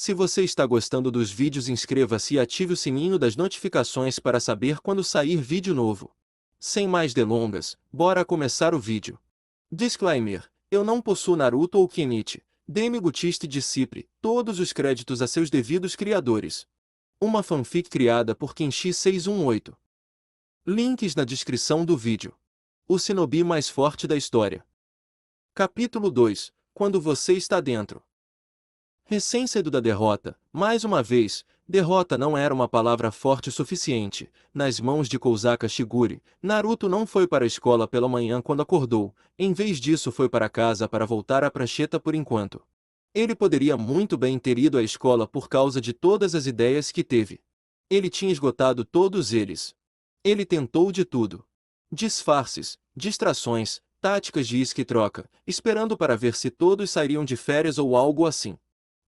Se você está gostando dos vídeos, inscreva-se e ative o sininho das notificações para saber quando sair vídeo novo. Sem mais delongas, bora começar o vídeo. Disclaimer: eu não possuo Naruto ou Kenichi, Demi Gutiste de Cipri, todos os créditos a seus devidos criadores. Uma fanfic criada por Kenshi618. Links na descrição do vídeo. O shinobi mais forte da história. Capítulo 2. Quando você está dentro. Recém-saído da derrota, mais uma vez, derrota não era uma palavra forte o suficiente. Nas mãos de Kouzaka Shigure, Naruto não foi para a escola pela manhã quando acordou, em vez disso foi para casa para voltar à prancheta por enquanto. Ele poderia muito bem ter ido à escola por causa de todas as ideias que teve. Ele tinha esgotado todos eles. Ele tentou de tudo. Disfarces, distrações, táticas de isca e troca, esperando para ver se todos sairiam de férias ou algo assim.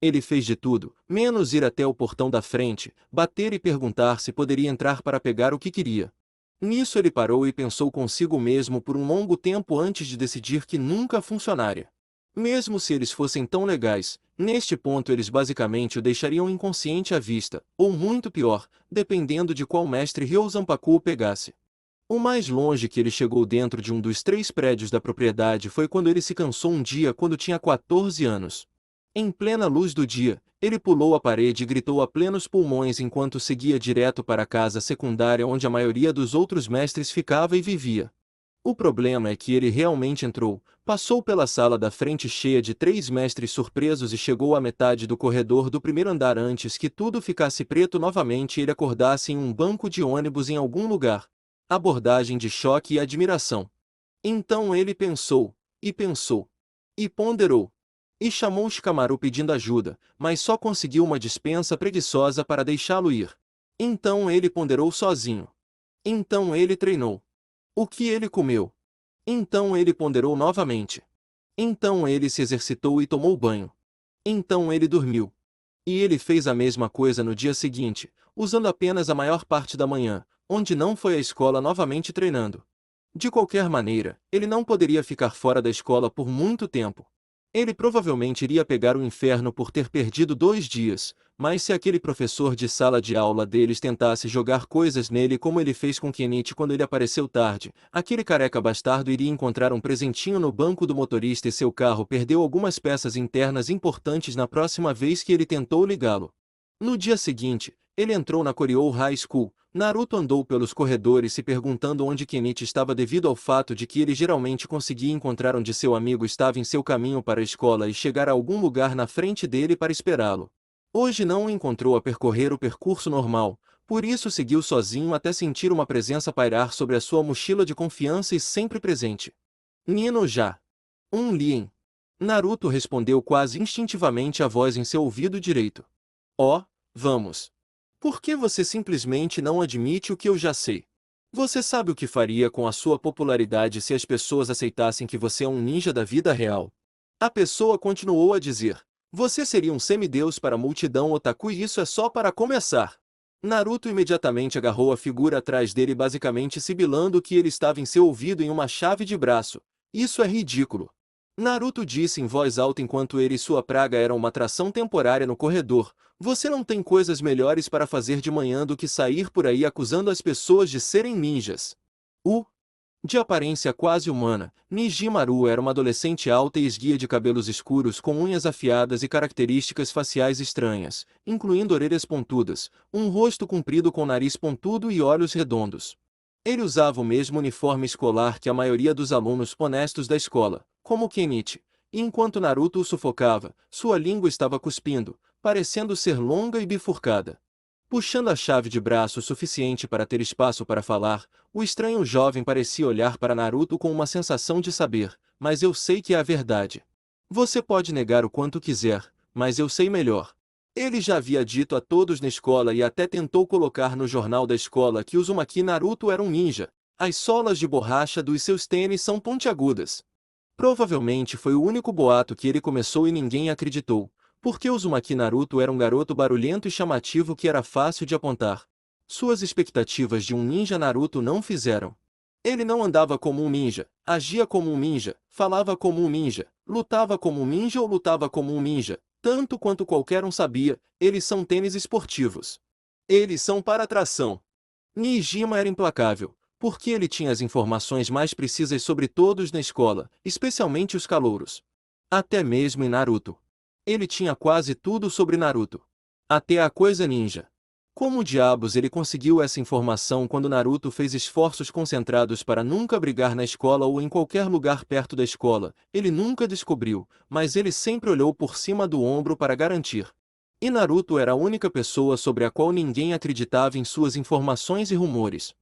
Ele fez de tudo, menos ir até o portão da frente, bater e perguntar se poderia entrar para pegar o que queria. Nisso ele parou e pensou consigo mesmo por um longo tempo antes de decidir que nunca funcionaria. Mesmo se eles fossem tão legais, neste ponto eles basicamente o deixariam inconsciente à vista, ou muito pior, dependendo de qual mestre Ryosanpaku o pegasse. O mais longe que ele chegou dentro de um dos 3 prédios da propriedade foi quando ele se cansou um dia quando tinha 14 anos. Em plena luz do dia, ele pulou a parede e gritou a plenos pulmões enquanto seguia direto para a casa secundária onde a maioria dos outros mestres ficava e vivia. O problema é que ele realmente entrou, passou pela sala da frente cheia de 3 mestres surpresos e chegou à metade do corredor do primeiro andar antes que tudo ficasse preto novamente e ele acordasse em um banco de ônibus em algum lugar. Abordagem de choque e admiração. Então ele pensou, e ponderou. E chamou Shikamaru pedindo ajuda, mas só conseguiu uma dispensa preguiçosa para deixá-lo ir. Então ele ponderou sozinho. Então ele treinou. O que ele comeu? Então ele ponderou novamente. Então ele se exercitou e tomou banho. Então ele dormiu. E ele fez a mesma coisa no dia seguinte, usando apenas a maior parte da manhã, onde não foi à escola novamente treinando. De qualquer maneira, ele não poderia ficar fora da escola por muito tempo. Ele provavelmente iria pegar o inferno por ter perdido 2 dias, mas se aquele professor de sala de aula deles tentasse jogar coisas nele como ele fez com Kenichi quando ele apareceu tarde, aquele careca bastardo iria encontrar um presentinho no banco do motorista e seu carro perdeu algumas peças internas importantes na próxima vez que ele tentou ligá-lo. No dia seguinte, ele entrou na Koryo High School. Naruto andou pelos corredores se perguntando onde Kenichi estava devido ao fato de que ele geralmente conseguia encontrar onde seu amigo estava em seu caminho para a escola e chegar a algum lugar na frente dele para esperá-lo. Hoje não o encontrou a percorrer o percurso normal, por isso seguiu sozinho até sentir uma presença pairar sobre a sua mochila de confiança e sempre presente. Nino já. Lien. Naruto respondeu quase instintivamente a voz em seu ouvido direito. Oh, vamos. Por que você simplesmente não admite o que eu já sei? Você sabe o que faria com a sua popularidade se as pessoas aceitassem que você é um ninja da vida real? A pessoa continuou a dizer. Você seria um semideus para a multidão otaku e isso é só para começar. Naruto imediatamente agarrou a figura atrás dele basicamente sibilando que ele estava em seu ouvido em uma chave de braço. Isso é ridículo. Naruto disse em voz alta enquanto ele e sua praga eram uma atração temporária no corredor. Você não tem coisas melhores para fazer de manhã do que sair por aí acusando as pessoas de serem ninjas. De aparência quase humana, Nijimaru era uma adolescente alta e esguia de cabelos escuros com unhas afiadas e características faciais estranhas, incluindo orelhas pontudas, um rosto comprido com nariz pontudo e olhos redondos. Ele usava o mesmo uniforme escolar que a maioria dos alunos honestos da escola, como Kenichi, e enquanto Naruto o sufocava, sua língua estava cuspindo, parecendo ser longa e bifurcada. Puxando a chave de braço o suficiente para ter espaço para falar, o estranho jovem parecia olhar para Naruto com uma sensação de saber, mas eu sei que é a verdade. Você pode negar o quanto quiser, mas eu sei melhor. Ele já havia dito a todos na escola e até tentou colocar no jornal da escola que Uzumaki Naruto era um ninja. As solas de borracha dos seus tênis são pontiagudas. Provavelmente foi o único boato que ele começou e ninguém acreditou, porque Uzumaki Naruto era um garoto barulhento e chamativo que era fácil de apontar. Suas expectativas de um ninja Naruto não fizeram. Ele não andava como um ninja, agia como um ninja, falava como um ninja, lutava como um ninja ou lutava como um ninja. Tanto quanto qualquer um sabia, eles são tênis esportivos. Eles são para atração. Nijima era implacável, porque ele tinha as informações mais precisas sobre todos na escola, especialmente os calouros. Até mesmo em Naruto. Ele tinha quase tudo sobre Naruto. Até a coisa ninja. Como diabos ele conseguiu essa informação quando Naruto fez esforços concentrados para nunca brigar na escola ou em qualquer lugar perto da escola? Ele nunca descobriu, mas ele sempre olhou por cima do ombro para garantir. E Naruto era a única pessoa sobre a qual ninguém acreditava em suas informações e rumores.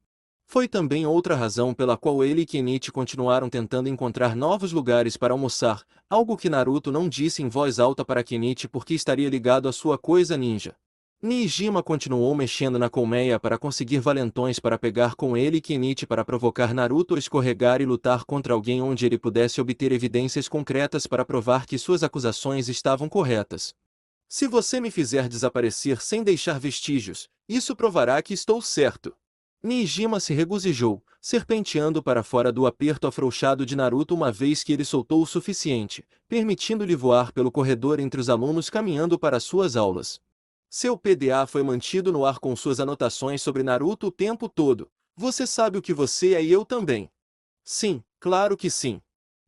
Foi também outra razão pela qual ele e Kenichi continuaram tentando encontrar novos lugares para almoçar, algo que Naruto não disse em voz alta para Kenichi porque estaria ligado à sua coisa ninja. Nijima continuou mexendo na colmeia para conseguir valentões para pegar com ele e Kenichi para provocar Naruto a escorregar e lutar contra alguém onde ele pudesse obter evidências concretas para provar que suas acusações estavam corretas. Se você me fizer desaparecer sem deixar vestígios, isso provará que estou certo. Nijima se regozijou, serpenteando para fora do aperto afrouxado de Naruto uma vez que ele soltou o suficiente, permitindo-lhe voar pelo corredor entre os alunos caminhando para suas aulas. Seu PDA foi mantido no ar com suas anotações sobre Naruto o tempo todo. Você sabe o que você é e eu também. Sim, claro que sim.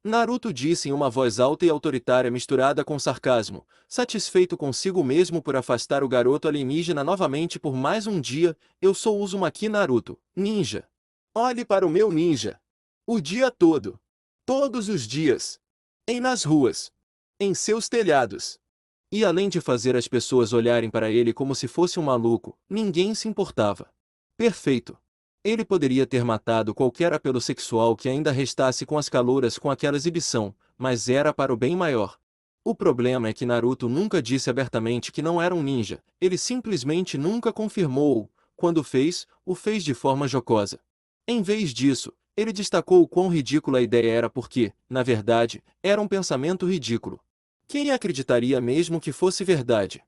Naruto disse em uma voz alta e autoritária misturada com sarcasmo, satisfeito consigo mesmo por afastar o garoto alienígena novamente por mais um dia. Eu sou Uzumaki Naruto, ninja. Olhe para o meu ninja. O dia todo. Todos os dias. Nas ruas. Em seus telhados. E além de fazer as pessoas olharem para ele como se fosse um maluco, ninguém se importava. Perfeito. Ele poderia ter matado qualquer apelo sexual que ainda restasse com as calouras com aquela exibição, mas era para o bem maior. O problema é que Naruto nunca disse abertamente que não era um ninja, ele simplesmente nunca confirmou, quando o fez de forma jocosa. Em vez disso, ele destacou o quão ridícula a ideia era porque, na verdade, era um pensamento ridículo. Quem acreditaria mesmo que fosse verdade?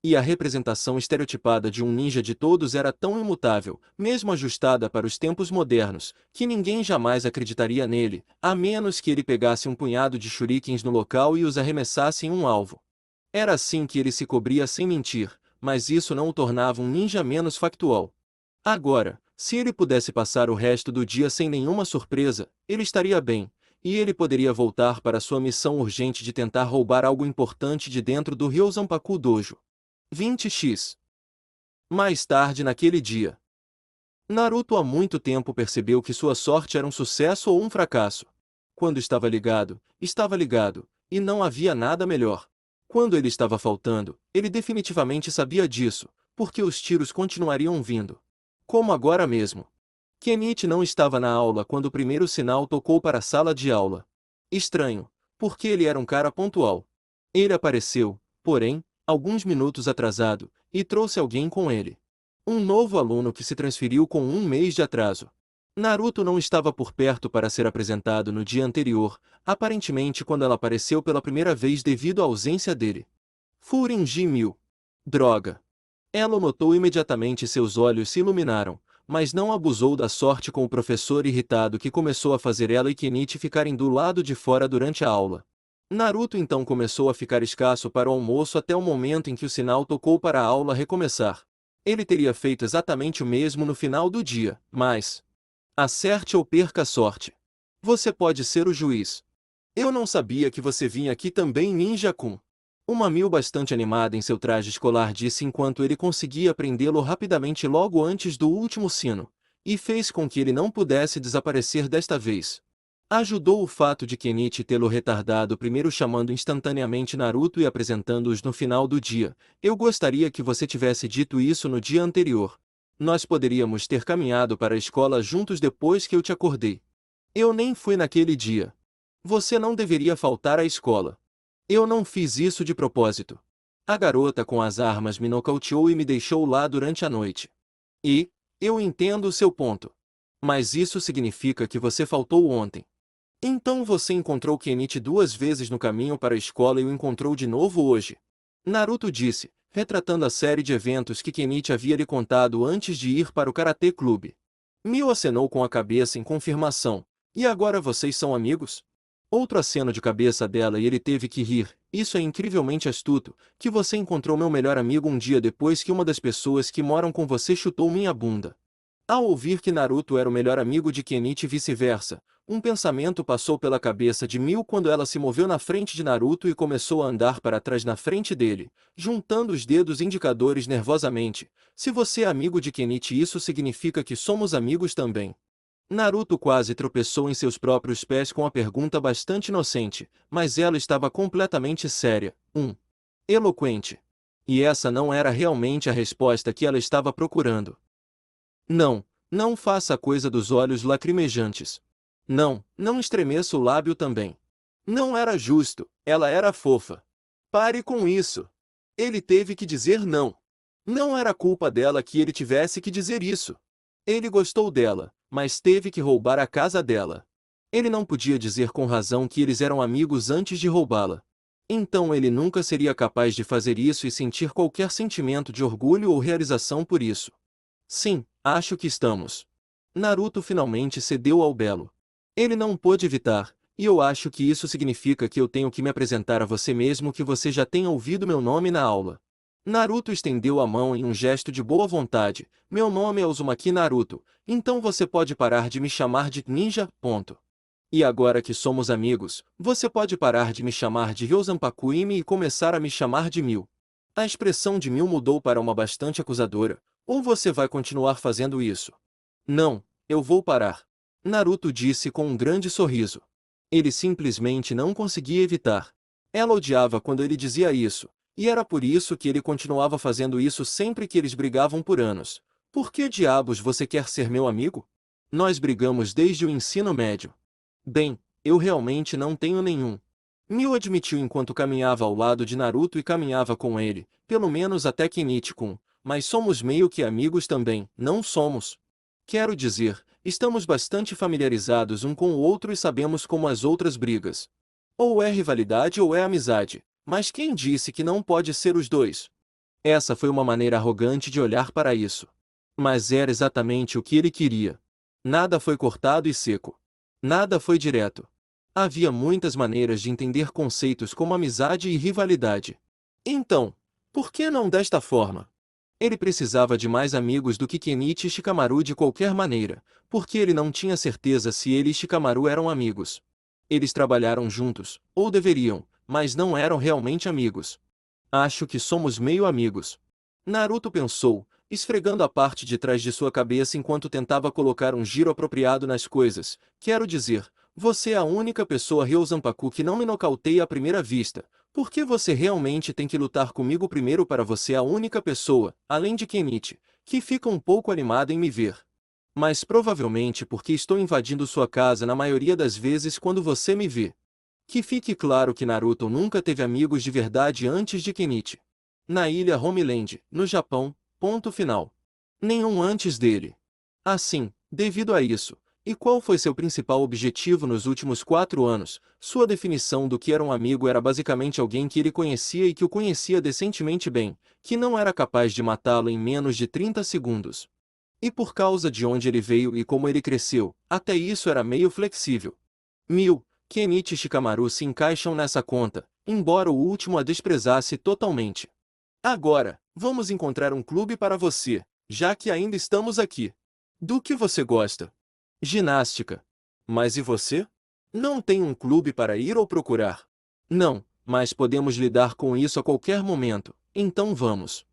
E a representação estereotipada de um ninja de todos era tão imutável, mesmo ajustada para os tempos modernos, que ninguém jamais acreditaria nele, a menos que ele pegasse um punhado de shurikens no local e os arremessasse em um alvo. Era assim que ele se cobria sem mentir, mas isso não o tornava um ninja menos factual. Agora, se ele pudesse passar o resto do dia sem nenhuma surpresa, ele estaria bem, e ele poderia voltar para sua missão urgente de tentar roubar algo importante de dentro do Ryozanpaku Dojo. 20x. Mais tarde naquele dia, Naruto há muito tempo percebeu que sua sorte era um sucesso ou um fracasso. Quando estava ligado, e não havia nada melhor. Quando ele estava faltando, ele definitivamente sabia disso, porque os tiros continuariam vindo. Como agora mesmo. Kenichi não estava na aula quando o primeiro sinal tocou para a sala de aula. Estranho, porque ele era um cara pontual. Ele apareceu, porém, alguns minutos atrasado, e trouxe alguém com ele. Um novo aluno que se transferiu com um mês de atraso. Naruto não estava por perto para ser apresentado no dia anterior, aparentemente quando ela apareceu pela primeira vez devido à ausência dele. Furinji Mil. Droga. Ela notou imediatamente e seus olhos se iluminaram, mas não abusou da sorte com o professor irritado que começou a fazer ela e Kenichi ficarem do lado de fora durante a aula. Naruto então começou a ficar escasso para o almoço até o momento em que o sinal tocou para a aula recomeçar. Ele teria feito exatamente o mesmo no final do dia, mas... acerte ou perca a sorte. Você pode ser o juiz. Eu não sabia que você vinha aqui também, Ninja-kun. Uma Mil bastante animada em seu traje escolar disse enquanto ele conseguia prendê-lo rapidamente logo antes do último sino, e fez com que ele não pudesse desaparecer desta vez. Ajudou o fato de Kenichi tê-lo retardado primeiro chamando instantaneamente Naruto e apresentando-os no final do dia. Eu gostaria que você tivesse dito isso no dia anterior. Nós poderíamos ter caminhado para a escola juntos depois que eu te acordei. Eu nem fui naquele dia. Você não deveria faltar à escola. Eu não fiz isso de propósito. A garota com as armas me nocauteou e me deixou lá durante a noite. E, eu entendo o seu ponto. Mas isso significa que você faltou ontem. Então você encontrou Kenichi 2 vezes no caminho para a escola e o encontrou de novo hoje. Naruto disse, retratando a série de eventos que Kenichi havia lhe contado antes de ir para o Karatê Clube. Mio acenou com a cabeça em confirmação. E agora vocês são amigos? Outro aceno de cabeça dela e ele teve que rir. Isso é incrivelmente astuto, que você encontrou meu melhor amigo um dia depois que uma das pessoas que moram com você chutou minha bunda. Ao ouvir que Naruto era o melhor amigo de Kenichi e vice-versa, um pensamento passou pela cabeça de Mil quando ela se moveu na frente de Naruto e começou a andar para trás na frente dele, juntando os dedos indicadores nervosamente. Se você é amigo de Kenichi, isso significa que somos amigos também. Naruto quase tropeçou em seus próprios pés com a pergunta bastante inocente, mas ela estava completamente séria. Eloquente. E essa não era realmente a resposta que ela estava procurando. Não, não faça a coisa dos olhos lacrimejantes. Não, não estremeça o lábio também. Não era justo, ela era fofa. Pare com isso. Ele teve que dizer não. Não era culpa dela que ele tivesse que dizer isso. Ele gostou dela, mas teve que roubar a casa dela. Ele não podia dizer com razão que eles eram amigos antes de roubá-la. Então ele nunca seria capaz de fazer isso e sentir qualquer sentimento de orgulho ou realização por isso. Sim, acho que estamos. Naruto finalmente cedeu ao belo. Ele não pôde evitar, e eu acho que isso significa que eu tenho que me apresentar a você mesmo que você já tenha ouvido meu nome na aula. Naruto estendeu a mão em um gesto de boa vontade. Meu nome é Uzumaki Naruto, então você pode parar de me chamar de ninja, ponto. E agora que somos amigos, você pode parar de me chamar de Ryozanpaku Imi e começar a me chamar de Mil. A expressão de Mil mudou para uma bastante acusadora. Ou você vai continuar fazendo isso? Não, eu vou parar. Naruto disse com um grande sorriso. Ele simplesmente não conseguia evitar. Ela odiava quando ele dizia isso, e era por isso que ele continuava fazendo isso sempre que eles brigavam por anos. Por que diabos você quer ser meu amigo? Nós brigamos desde o ensino médio. Bem, eu realmente não tenho nenhum. Mil admitiu enquanto caminhava ao lado de Naruto e caminhava com ele, pelo menos até Kenichi-kun. Mas somos meio que amigos também, não somos? Quero dizer, estamos bastante familiarizados um com o outro e sabemos como as outras brigas. Ou é rivalidade ou é amizade, mas quem disse que não pode ser os dois? Essa foi uma maneira arrogante de olhar para isso. Mas era exatamente o que ele queria. Nada foi cortado e seco. Nada foi direto. Havia muitas maneiras de entender conceitos como amizade e rivalidade. Então, por que não desta forma? Ele precisava de mais amigos do que Kenichi e Shikamaru de qualquer maneira, porque ele não tinha certeza se ele e Shikamaru eram amigos. Eles trabalharam juntos, ou deveriam, mas não eram realmente amigos. Acho que somos meio amigos. Naruto pensou, esfregando a parte de trás de sua cabeça enquanto tentava colocar um giro apropriado nas coisas. Quero dizer, você é a única pessoa Ryozanpaku que não me nocauteia à primeira vista. Por que você realmente tem que lutar comigo primeiro para você é a única pessoa, além de Kenichi, que fica um pouco animada em me ver? Mas provavelmente porque estou invadindo sua casa na maioria das vezes quando você me vê. Que fique claro que Naruto nunca teve amigos de verdade antes de Kenichi. Na ilha Homeland, no Japão, ponto final. Nenhum antes dele. Assim, devido a isso, e qual foi seu principal objetivo nos últimos 4 anos? Sua definição do que era um amigo era basicamente alguém que ele conhecia e que o conhecia decentemente bem, que não era capaz de matá-lo em menos de 30 segundos. E por causa de onde ele veio e como ele cresceu, até isso era meio flexível. Kenichi e Shikamaru se encaixam nessa conta, embora o último a desprezasse totalmente. Agora, vamos encontrar um clube para você, já que ainda estamos aqui. Do que você gosta? Ginástica. Mas e você? Não tem um clube para ir ou procurar? Não, mas podemos lidar com isso a qualquer momento, então vamos.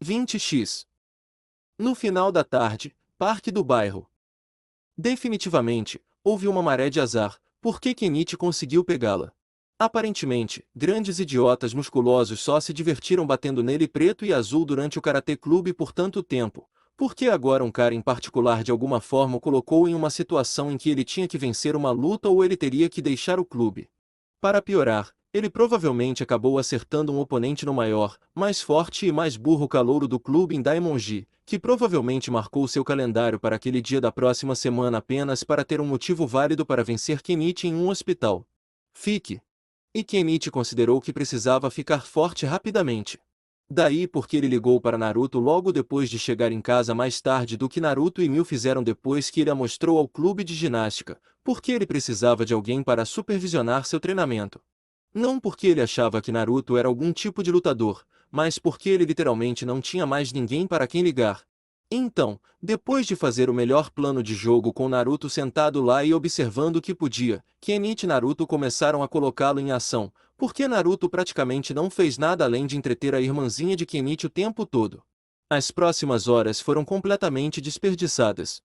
20x. No final da tarde, parque do bairro. Definitivamente, houve uma maré de azar, porque Kenichi conseguiu pegá-la. Aparentemente, grandes idiotas musculosos só se divertiram batendo nele preto e azul durante o Karatê Clube por tanto tempo. Porque agora um cara em particular de alguma forma o colocou em uma situação em que ele tinha que vencer uma luta ou ele teria que deixar o clube. Para piorar, ele provavelmente acabou acertando um oponente no maior, mais forte e mais burro calouro do clube em Daimonji, que provavelmente marcou seu calendário para aquele dia da próxima semana apenas para ter um motivo válido para vencer Kenichi em um hospital. Fique. E Kenichi considerou que precisava ficar forte rapidamente. Daí porque ele ligou para Naruto logo depois de chegar em casa mais tarde do que Naruto e Mil fizeram depois que ele a mostrou ao clube de ginástica, porque ele precisava de alguém para supervisionar seu treinamento. Não porque ele achava que Naruto era algum tipo de lutador, mas porque ele literalmente não tinha mais ninguém para quem ligar. Então, depois de fazer o melhor plano de jogo com Naruto sentado lá e observando o que podia, Zenitsu e Naruto começaram a colocá-lo em ação, porque Naruto praticamente não fez nada além de entreter a irmãzinha de Zenitsu o tempo todo. As próximas horas foram completamente desperdiçadas.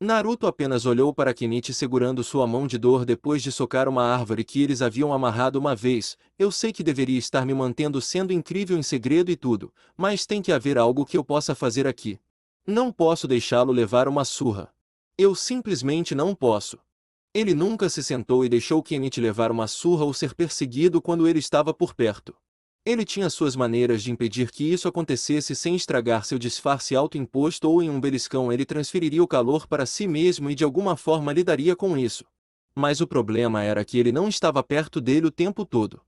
Naruto apenas olhou para Zenitsu segurando sua mão de dor depois de socar uma árvore que eles haviam amarrado uma vez. Eu sei que deveria estar me mantendo sendo incrível em segredo e tudo, mas tem que haver algo que eu possa fazer aqui. Não posso deixá-lo levar uma surra. Eu simplesmente não posso. Ele nunca se sentou e deixou Zenitsu levar uma surra ou ser perseguido quando ele estava por perto. Ele tinha suas maneiras de impedir que isso acontecesse sem estragar seu disfarce autoimposto ou em um beliscão ele transferiria o calor para si mesmo e de alguma forma lidaria com isso. Mas o problema era que ele não estava perto dele o tempo todo.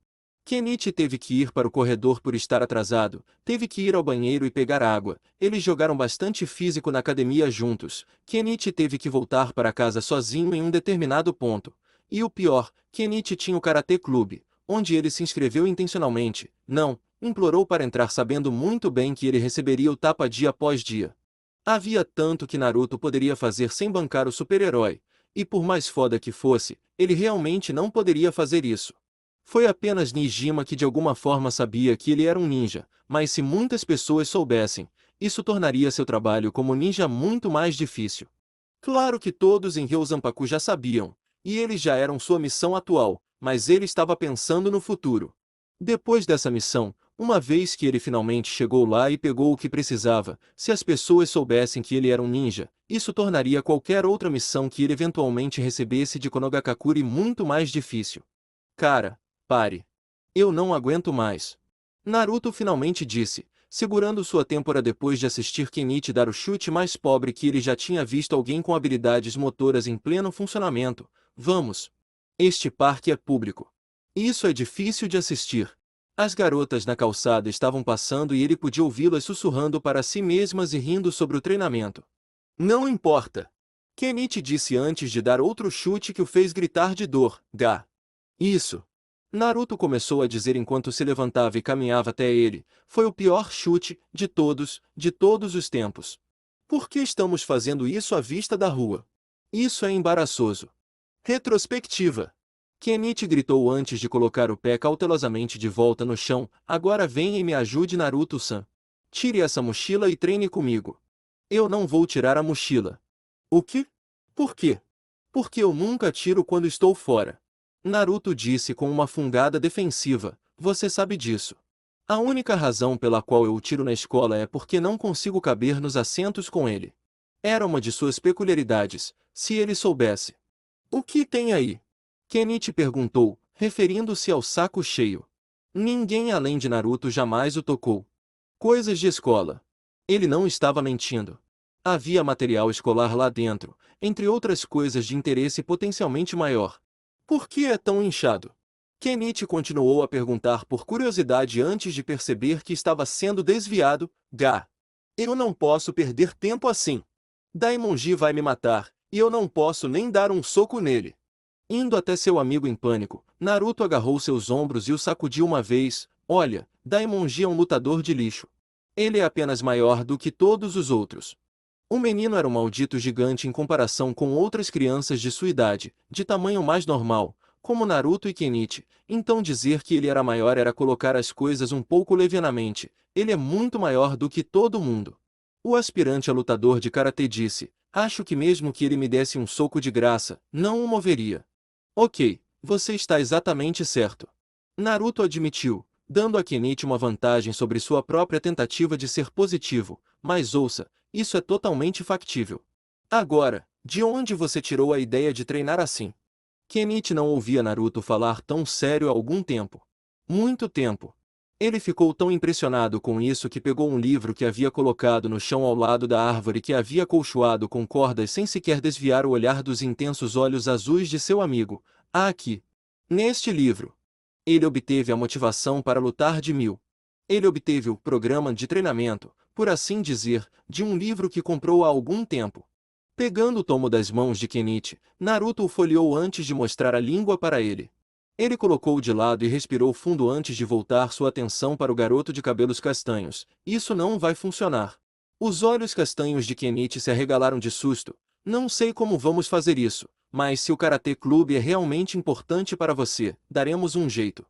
Zenitsu teve que ir para o corredor por estar atrasado, teve que ir ao banheiro e pegar água. Eles jogaram bastante físico na academia juntos. Zenitsu teve que voltar para casa sozinho em um determinado ponto. E o pior, Zenitsu tinha o Karatê Clube, onde ele se inscreveu intencionalmente. Não, implorou para entrar sabendo muito bem que ele receberia o tapa dia após dia. Havia tanto que Naruto poderia fazer sem bancar o super-herói, e por mais foda que fosse, ele realmente não poderia fazer isso. Foi apenas Nijima que de alguma forma sabia que ele era um ninja, mas se muitas pessoas soubessem, isso tornaria seu trabalho como ninja muito mais difícil. Claro que todos em Ryosanpaku já sabiam, e eles já eram sua missão atual, mas ele estava pensando no futuro. Depois dessa missão, uma vez que ele finalmente chegou lá e pegou o que precisava, se as pessoas soubessem que ele era um ninja, isso tornaria qualquer outra missão que ele eventualmente recebesse de Konogakakure muito mais difícil. Cara, pare. Eu não aguento mais. Naruto finalmente disse, segurando sua têmpora depois de assistir Zenitsu dar o chute mais pobre que ele já tinha visto alguém com habilidades motoras em pleno funcionamento. Vamos. Este parque é público. Isso é difícil de assistir. As garotas na calçada estavam passando e ele podia ouvi-las sussurrando para si mesmas e rindo sobre o treinamento. Não importa. Zenitsu disse antes de dar outro chute que o fez gritar de dor. Gá. Isso. Naruto começou a dizer enquanto se levantava e caminhava até ele. Foi o pior chute de todos os tempos. Por que estamos fazendo isso à vista da rua? Isso é embaraçoso. Retrospectiva. Zenitsu gritou antes de colocar o pé cautelosamente de volta no chão. Agora venha e me ajude, Naruto-san. Tire essa mochila e treine comigo. Eu não vou tirar a mochila. O quê? Por quê? Porque eu nunca tiro quando estou fora. Naruto disse com uma fungada defensiva, você sabe disso. A única razão pela qual eu o tiro na escola é porque não consigo caber nos assentos com ele. Era uma de suas peculiaridades, se ele soubesse. O que tem aí? Zenitsu perguntou, referindo-se ao saco cheio. Ninguém além de Naruto jamais o tocou. Coisas de escola. Ele não estava mentindo. Havia material escolar lá dentro, entre outras coisas de interesse potencialmente maior. Por que é tão inchado? Zenitsu continuou a perguntar por curiosidade antes de perceber que estava sendo desviado. Gá. Eu não posso perder tempo assim. Daimonji vai me matar, e eu não posso nem dar um soco nele. Indo até seu amigo em pânico, Naruto agarrou seus ombros e o sacudiu uma vez. Olha, Daimonji é um lutador de lixo. Ele é apenas maior do que todos os outros. O menino era um maldito gigante em comparação com outras crianças de sua idade, de tamanho mais normal, como Naruto e Zenitsu. Então dizer que ele era maior era colocar as coisas um pouco levianamente. Ele é muito maior do que todo mundo. O aspirante a lutador de karatê disse, acho que mesmo que ele me desse um soco de graça, não o moveria. Ok, você está exatamente certo. Naruto admitiu, dando a Zenitsu uma vantagem sobre sua própria tentativa de ser positivo, mas ouça, isso é totalmente factível. Agora, de onde você tirou a ideia de treinar assim? Zenitsu não ouvia Naruto falar tão sério há algum tempo. Muito tempo. Ele ficou tão impressionado com isso que pegou um livro que havia colocado no chão ao lado da árvore que havia acolchoado com cordas sem sequer desviar o olhar dos intensos olhos azuis de seu amigo. Ah, aqui. Neste livro. Ele obteve a motivação para lutar de Mil. Ele obteve o programa de treinamento, por assim dizer, de um livro que comprou há algum tempo. Pegando o tomo das mãos de Kenichi, Naruto o folheou antes de mostrar a língua para ele. Ele colocou-o de lado e respirou fundo antes de voltar sua atenção para o garoto de cabelos castanhos. Isso não vai funcionar. Os olhos castanhos de Kenichi se arregalaram de susto. Não sei como vamos fazer isso, mas se o Karatê Clube é realmente importante para você, daremos um jeito.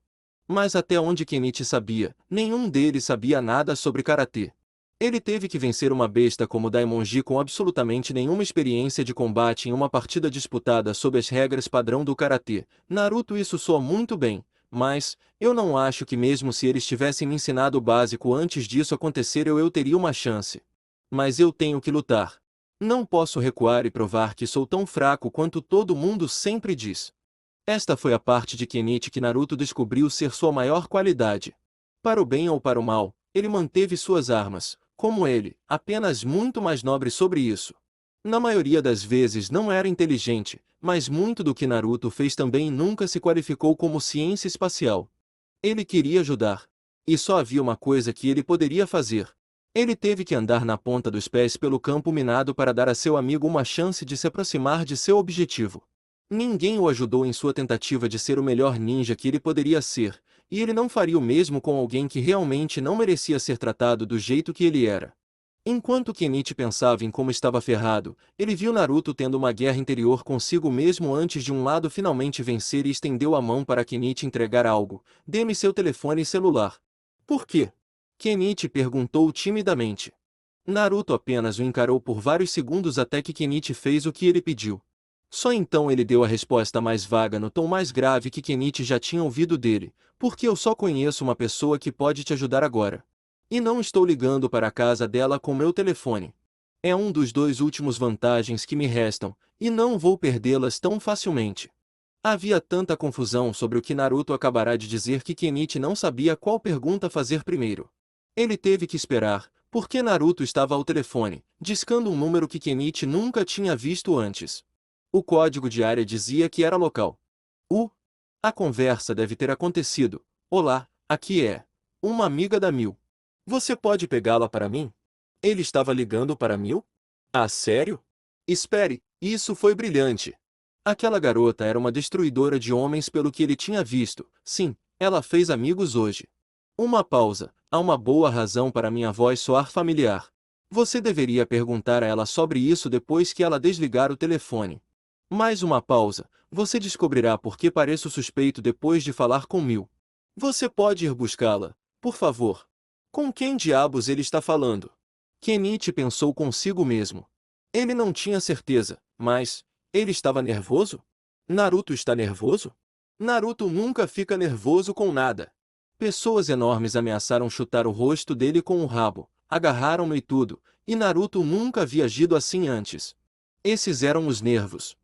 Mas até onde Kenichi sabia, nenhum deles sabia nada sobre Karatê. Ele teve que vencer uma besta como Daimonji com absolutamente nenhuma experiência de combate em uma partida disputada sob as regras padrão do Karatê. Naruto, isso soa muito bem, mas eu não acho que mesmo se eles tivessem me ensinado o básico antes disso acontecer eu teria uma chance. Mas eu tenho que lutar. Não posso recuar e provar que sou tão fraco quanto todo mundo sempre diz. Esta foi a parte de Kenichi que Naruto descobriu ser sua maior qualidade. Para o bem ou para o mal, ele manteve suas armas, como ele, apenas muito mais nobre sobre isso. Na maioria das vezes não era inteligente, mas muito do que Naruto fez também nunca se qualificou como ciência espacial. Ele queria ajudar. E só havia uma coisa que ele poderia fazer. Ele teve que andar na ponta dos pés pelo campo minado para dar a seu amigo uma chance de se aproximar de seu objetivo. Ninguém o ajudou em sua tentativa de ser o melhor ninja que ele poderia ser, e ele não faria o mesmo com alguém que realmente não merecia ser tratado do jeito que ele era. Enquanto Kenichi pensava em como estava ferrado, ele viu Naruto tendo uma guerra interior consigo mesmo antes de um lado finalmente vencer e estendeu a mão para Kenichi entregar algo. Dê-me seu telefone celular. Por quê? Kenichi perguntou timidamente. Naruto apenas o encarou por vários segundos até que Kenichi fez o que ele pediu. Só então ele deu a resposta mais vaga no tom mais grave que Kenichi já tinha ouvido dele, porque eu só conheço uma pessoa que pode te ajudar agora. E não estou ligando para a casa dela com meu telefone. É um dos dois últimos vantagens que me restam, e não vou perdê-las tão facilmente. Havia tanta confusão sobre o que Naruto acabará de dizer que Kenichi não sabia qual pergunta fazer primeiro. Ele teve que esperar, porque Naruto estava ao telefone, discando um número que Kenichi nunca tinha visto antes. O código de área dizia que era local. A conversa deve ter acontecido. Olá, aqui é uma amiga da Mil. Você pode pegá-la para mim? Ele estava ligando para Mil? Ah, sério? Espere, isso foi brilhante. Aquela garota era uma destruidora de homens pelo que ele tinha visto. Sim, ela fez amigos hoje. Uma pausa. Há uma boa razão para minha voz soar familiar. Você deveria perguntar a ela sobre isso depois que ela desligar o telefone. Mais uma pausa. Você descobrirá por que pareço suspeito depois de falar com Mil. Você pode ir buscá-la, por favor. Com quem diabos ele está falando? Kenichi pensou consigo mesmo. Ele não tinha certeza, mas ele estava nervoso? Naruto está nervoso? Naruto nunca fica nervoso com nada. Pessoas enormes ameaçaram chutar o rosto dele com o rabo, agarraram-no e tudo, e Naruto nunca havia agido assim antes. Esses eram os nervos.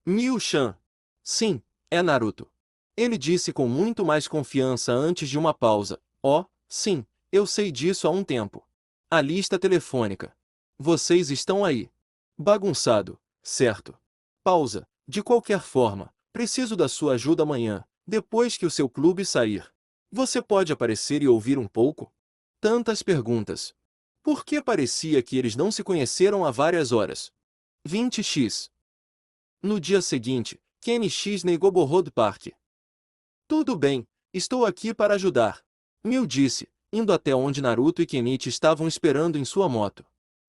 Mil-chan. Sim, é Naruto. Ele disse com muito mais confiança antes de uma pausa. Oh, sim, eu sei disso há um tempo. A lista telefônica. Vocês estão aí. Bagunçado, certo? Pausa. De qualquer forma, preciso da sua ajuda amanhã, depois que o seu clube sair. Você pode aparecer e ouvir um pouco? Tantas perguntas. Por que parecia que eles não se conheceram há várias horas? 20x. No dia seguinte, Kenny X negou Road Park. Tudo bem, estou aqui para ajudar. Mil disse, indo até onde Naruto e Kenichi estavam esperando em sua moto.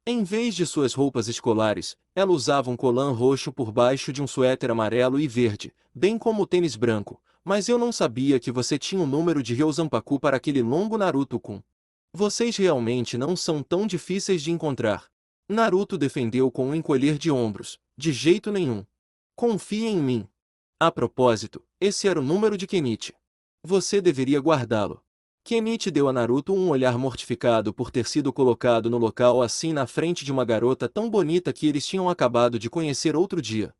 Em vez de suas roupas escolares, ela usava um colã roxo por baixo de um suéter amarelo e verde, bem como o tênis branco, mas eu não sabia que você tinha o número de Ryozanpaku para aquele longo Naruto-kun. Vocês realmente não são tão difíceis de encontrar. Naruto defendeu com um encolher de ombros. De jeito nenhum. Confie em mim. A propósito, esse era o número de Kenichi. Você deveria guardá-lo. Kenichi deu a Naruto um olhar mortificado por ter sido colocado no local assim na frente de uma garota tão bonita que eles tinham acabado de conhecer outro dia.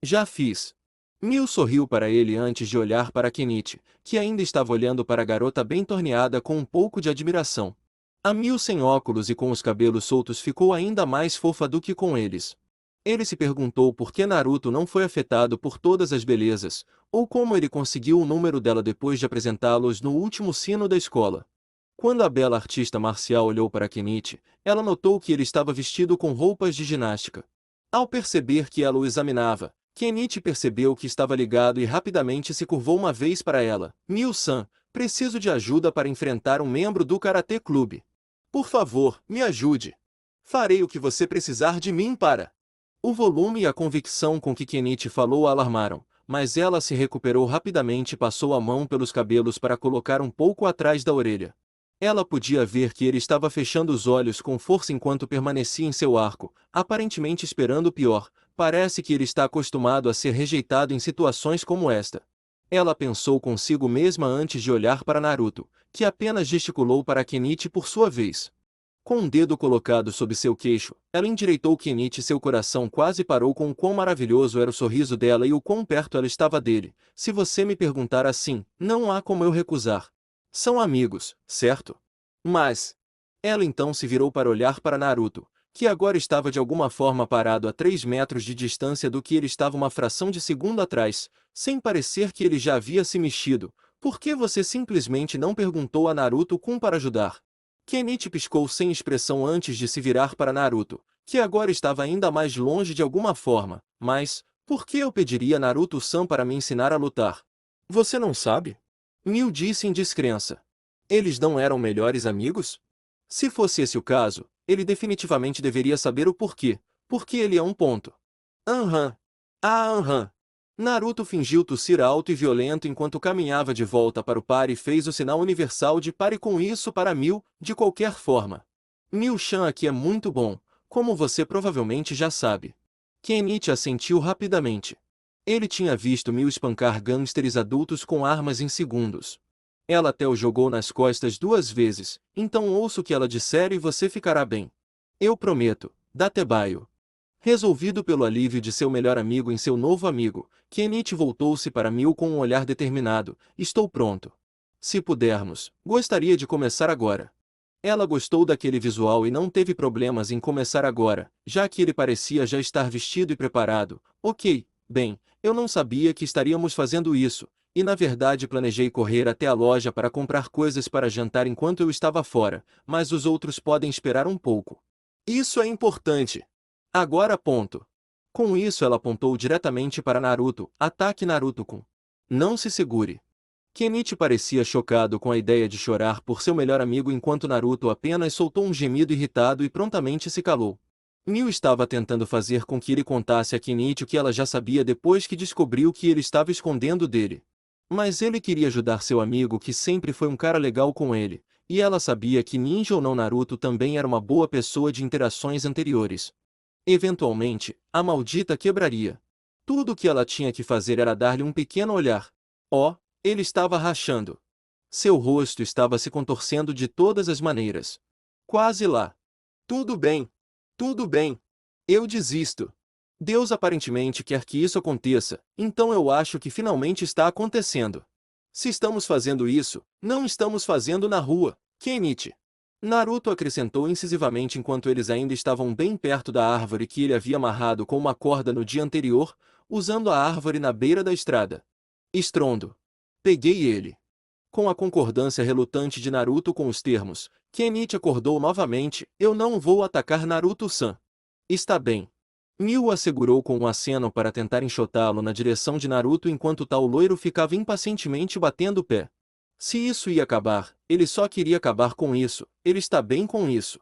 Já fiz. Mil sorriu para ele antes de olhar para Kenichi, que ainda estava olhando para a garota bem torneada com um pouco de admiração. A Mil sem óculos e com os cabelos soltos ficou ainda mais fofa do que com eles. Ele se perguntou por que Naruto não foi afetado por todas as belezas, ou como ele conseguiu o número dela depois de apresentá-los no último sino da escola. Quando a bela artista marcial olhou para Kenichi, ela notou que ele estava vestido com roupas de ginástica. Ao perceber que ela o examinava, Kenichi percebeu que estava ligado e rapidamente se curvou uma vez para ela. Miu-san, preciso de ajuda para enfrentar um membro do Karatê Clube. Por favor, me ajude. Farei o que você precisar de mim para... O volume e a convicção com que Kenichi falou a alarmaram, mas ela se recuperou rapidamente e passou a mão pelos cabelos para colocar um pouco atrás da orelha. Ela podia ver que ele estava fechando os olhos com força enquanto permanecia em seu arco, aparentemente esperando o pior. Parece que ele está acostumado a ser rejeitado em situações como esta. Ela pensou consigo mesma antes de olhar para Naruto, que apenas gesticulou para Kenichi por sua vez. Com um dedo colocado sob seu queixo, ela endireitou Kenichi e seu coração quase parou com o quão maravilhoso era o sorriso dela e o quão perto ela estava dele. Se você me perguntar assim, não há como eu recusar. São amigos, certo? Mas... Ela então se virou para olhar para Naruto, que agora estava de alguma forma parado a 3 metros de distância do que ele estava uma fração de segundo atrás, sem parecer que ele já havia se mexido. Por que você simplesmente não perguntou a Naruto-kun para ajudar? Kenichi piscou sem expressão antes de se virar para Naruto, que agora estava ainda mais longe de alguma forma. Mas, por que eu pediria a Naruto-san para me ensinar a lutar? Você não sabe? Miu disse em descrença. Eles não eram melhores amigos? Se fosse esse o caso, ele definitivamente deveria saber o porquê. Porque ele é um ponto. Aham. Aham. Naruto fingiu tossir alto e violento enquanto caminhava de volta para o par e fez o sinal universal de pare com isso para Miu, de qualquer forma. Miu-chan aqui é muito bom, como você provavelmente já sabe. Kenichi assentiu rapidamente. Ele tinha visto Miu espancar gangsters adultos com armas em segundos. Ela até o jogou nas costas 2 vezes, então ouça o que ela disser e você ficará bem. Eu prometo, Datebayo. Resolvido pelo alívio de seu melhor amigo em seu novo amigo, Kenichi voltou-se para Miu com um olhar determinado. Estou pronto. Se pudermos, gostaria de começar agora. Ela gostou daquele visual e não teve problemas em começar agora, já que ele parecia já estar vestido e preparado. Ok, bem, eu não sabia que estaríamos fazendo isso, e na verdade planejei correr até a loja para comprar coisas para jantar enquanto eu estava fora, mas os outros podem esperar um pouco. Isso é importante. Agora ponto. Com isso ela apontou diretamente para Naruto. Ataque Naruto-kun. Não se segure. Kenichi parecia chocado com a ideia de chorar por seu melhor amigo enquanto Naruto apenas soltou um gemido irritado e prontamente se calou. Miu estava tentando fazer com que ele contasse a Kenichi o que ela já sabia depois que descobriu que ele estava escondendo dele. Mas ele queria ajudar seu amigo que sempre foi um cara legal com ele, e ela sabia que ninja ou não Naruto também era uma boa pessoa de interações anteriores. Eventualmente, a maldita quebraria. Tudo o que ela tinha que fazer era dar-lhe um pequeno olhar. Oh, ele estava rachando. Seu rosto estava se contorcendo de todas as maneiras. Quase lá. Tudo bem. Tudo bem. Eu desisto. Deus aparentemente quer que isso aconteça, então eu acho que finalmente está acontecendo. Se estamos fazendo isso, não estamos fazendo na rua, Kenichi. Naruto acrescentou incisivamente enquanto eles ainda estavam bem perto da árvore que ele havia amarrado com uma corda no dia anterior, usando a árvore na beira da estrada. Estrondo. Peguei ele. Com a concordância relutante de Naruto com os termos, Kenichi acordou novamente. Eu não vou atacar Naruto-san. Está bem. Miu assegurou com um aceno para tentar enxotá-lo na direção de Naruto enquanto tal loiro ficava impacientemente batendo o pé. Se isso ia acabar, ele só queria acabar com isso. Ele está bem com isso.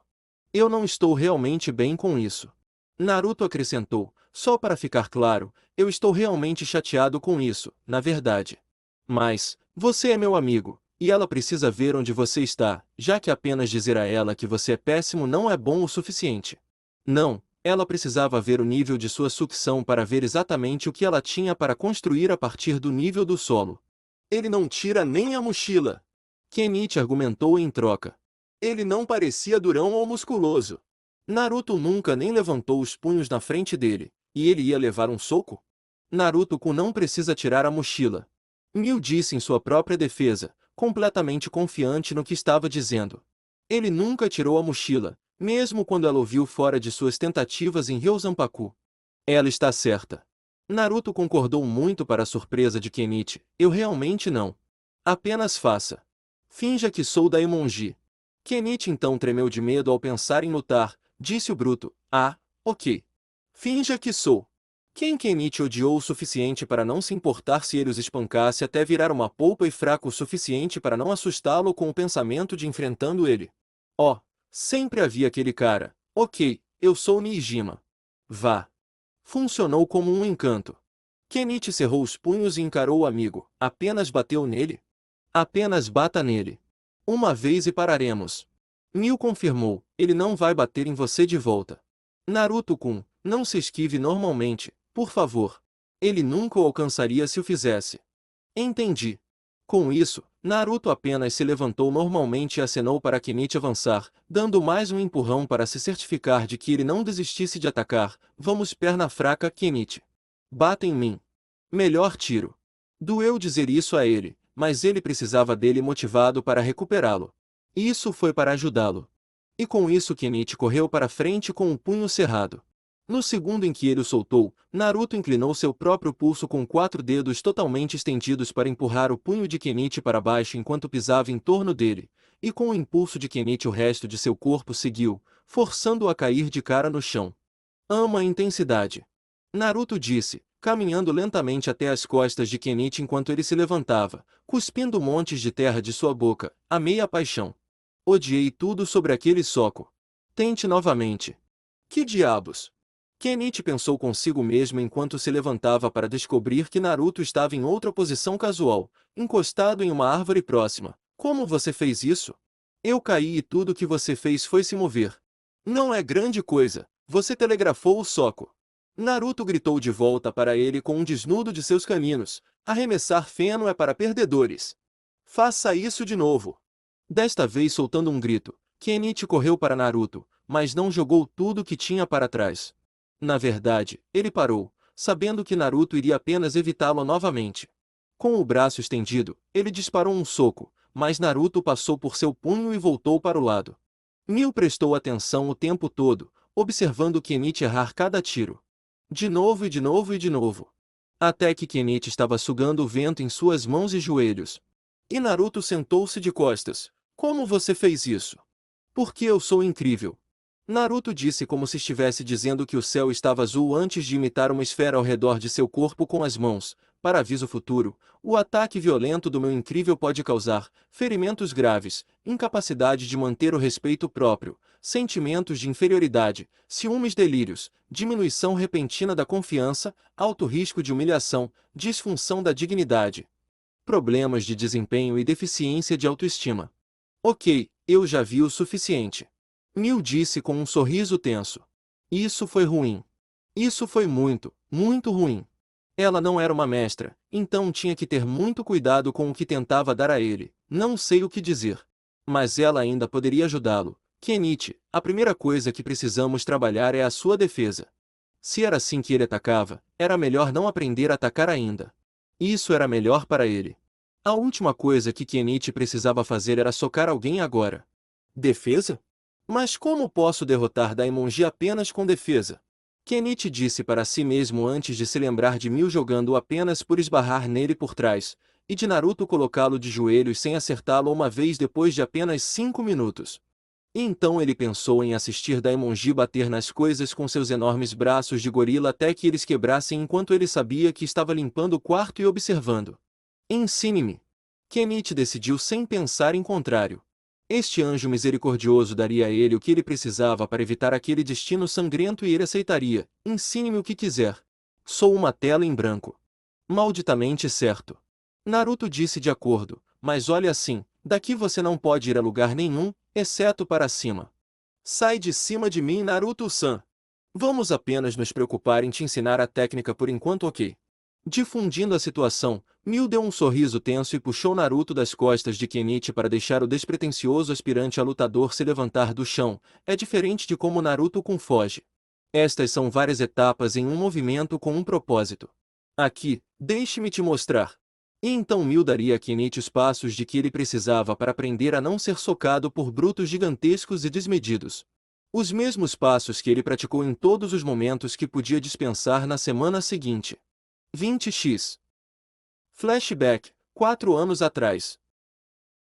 Eu não estou realmente bem com isso. Naruto acrescentou, só para ficar claro, eu estou realmente chateado com isso, na verdade. Mas, você é meu amigo, e ela precisa ver onde você está, já que apenas dizer a ela que você é péssimo não é bom o suficiente. Não, ela precisava ver o nível de sua sucção para ver exatamente o que ela tinha para construir a partir do nível do solo. Ele não tira nem a mochila. Kenichi argumentou em troca. Ele não parecia durão ou musculoso. Naruto nunca nem levantou os punhos na frente dele, e ele ia levar um soco? Naruto-kun não precisa tirar a mochila. Miu disse em sua própria defesa, completamente confiante no que estava dizendo. Ele nunca tirou a mochila, mesmo quando ela o viu fora de suas tentativas em Ryozanpaku. Ela está certa. Naruto concordou muito para a surpresa de Kenichi. Eu realmente não. Apenas faça. Finja que sou Daemonji. Kenichi então tremeu de medo ao pensar em lutar. Disse o bruto: "Ah, ok. Finja que sou." Quem Kenichi odiou o suficiente para não se importar se ele os espancasse até virar uma polpa e fraco o suficiente para não assustá-lo com o pensamento de enfrentando ele. Oh, sempre havia aquele cara. Ok, eu sou Nijima. Vá. Funcionou como um encanto. Kenichi cerrou os punhos e encarou o amigo. Apenas bateu nele? Apenas bata nele. Uma vez e pararemos. Mil confirmou, ele não vai bater em você de volta. Naruto-kun, não se esquive normalmente, por favor. Ele nunca o alcançaria se o fizesse. Entendi. Com isso, Naruto apenas se levantou normalmente e acenou para Kenichi avançar, dando mais um empurrão para se certificar de que ele não desistisse de atacar. Vamos, perna fraca, Kenichi. Bata em mim. Melhor tiro. Doeu dizer isso a ele, mas ele precisava dele motivado para recuperá-lo. Isso foi para ajudá-lo. E com isso Kenichi correu para frente com o punho cerrado. No segundo em que ele o soltou, Naruto inclinou seu próprio pulso com 4 dedos totalmente estendidos para empurrar o punho de Kenichi para baixo enquanto pisava em torno dele, e com o impulso de Kenichi o resto de seu corpo seguiu, forçando-o a cair de cara no chão. Ama a intensidade. Naruto disse, caminhando lentamente até as costas de Kenichi enquanto ele se levantava, cuspindo montes de terra de sua boca. Amei a paixão. Odiei tudo sobre aquele soco. Tente novamente. Que diabos? Kenichi pensou consigo mesmo enquanto se levantava para descobrir que Naruto estava em outra posição casual, encostado em uma árvore próxima. Como você fez isso? Eu caí e tudo que você fez foi se mover. Não é grande coisa, você telegrafou o soco. Naruto gritou de volta para ele com um desnudo de seus caninos. Arremessar feno é para perdedores. Faça isso de novo. Desta vez soltando um grito, Kenichi correu para Naruto, mas não jogou tudo que tinha para trás. Na verdade, ele parou, sabendo que Naruto iria apenas evitá-lo novamente. Com o braço estendido, ele disparou um soco, mas Naruto passou por seu punho e voltou para o lado. Mil prestou atenção o tempo todo, observando Kenichi errar cada tiro. De novo e de novo e de novo. Até que Kenichi estava sugando o vento em suas mãos e joelhos. E Naruto sentou-se de costas. Como você fez isso? Porque eu sou incrível. Naruto disse como se estivesse dizendo que o céu estava azul antes de imitar uma esfera ao redor de seu corpo com as mãos. Para aviso futuro, o ataque violento do meu incrível pode causar ferimentos graves, incapacidade de manter o respeito próprio, sentimentos de inferioridade, ciúmes, delírios, diminuição repentina da confiança, alto risco de humilhação, disfunção da dignidade, problemas de desempenho e deficiência de autoestima. Ok, eu já vi o suficiente. Mil disse com um sorriso tenso. Isso foi ruim. Isso foi muito, muito ruim. Ela não era uma mestra, então tinha que ter muito cuidado com o que tentava dar a ele. Não sei o que dizer. Mas ela ainda poderia ajudá-lo. Kenichi, a primeira coisa que precisamos trabalhar é a sua defesa. Se era assim que ele atacava, era melhor não aprender a atacar ainda. Isso era melhor para ele. A última coisa que Kenichi precisava fazer era socar alguém agora. Defesa? Mas como posso derrotar Daimonji apenas com defesa? Kenichi disse para si mesmo antes de se lembrar de Mil jogando-o apenas por esbarrar nele por trás, e de Naruto colocá-lo de joelhos sem acertá-lo uma vez depois de apenas 5 minutos. E então ele pensou em assistir Daimonji bater nas coisas com seus enormes braços de gorila até que eles quebrassem enquanto ele sabia que estava limpando o quarto e observando. Ensine-me. Kenichi decidiu sem pensar em contrário. Este anjo misericordioso daria a ele o que ele precisava para evitar aquele destino sangrento e ele aceitaria. Ensine-me o que quiser. Sou uma tela em branco. Malditamente certo. Naruto disse de acordo, mas olha assim, daqui você não pode ir a lugar nenhum, exceto para cima. Sai de cima de mim, Naruto-san. Vamos apenas nos preocupar em te ensinar a técnica por enquanto, ok? Difundindo a situação, Mil deu um sorriso tenso e puxou Naruto das costas de Kenichi para deixar o despretensioso aspirante a lutador se levantar do chão. É diferente de como Naruto-kun foge. Estas são várias etapas em um movimento com um propósito. Aqui, deixe-me te mostrar. E então Mil daria a Kenichi os passos de que ele precisava para aprender a não ser socado por brutos gigantescos e desmedidos. Os mesmos passos que ele praticou em todos os momentos que podia dispensar na semana seguinte. 20x. Flashback, 4 anos atrás.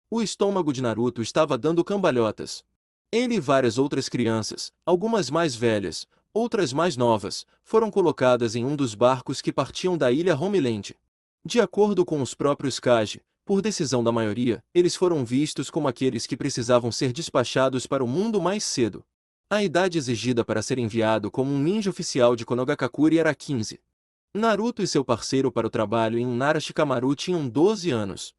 O estômago de Naruto estava dando cambalhotas. Ele e várias outras crianças, algumas mais velhas, outras mais novas, foram colocadas em um dos barcos que partiam da ilha Homeland. De acordo com os próprios Kage, por decisão da maioria, eles foram vistos como aqueles que precisavam ser despachados para o mundo mais cedo. A idade exigida para ser enviado como um ninja oficial de Konogakakure era 15. Naruto e seu parceiro para o trabalho em Nara Shikamaru tinham 12 anos.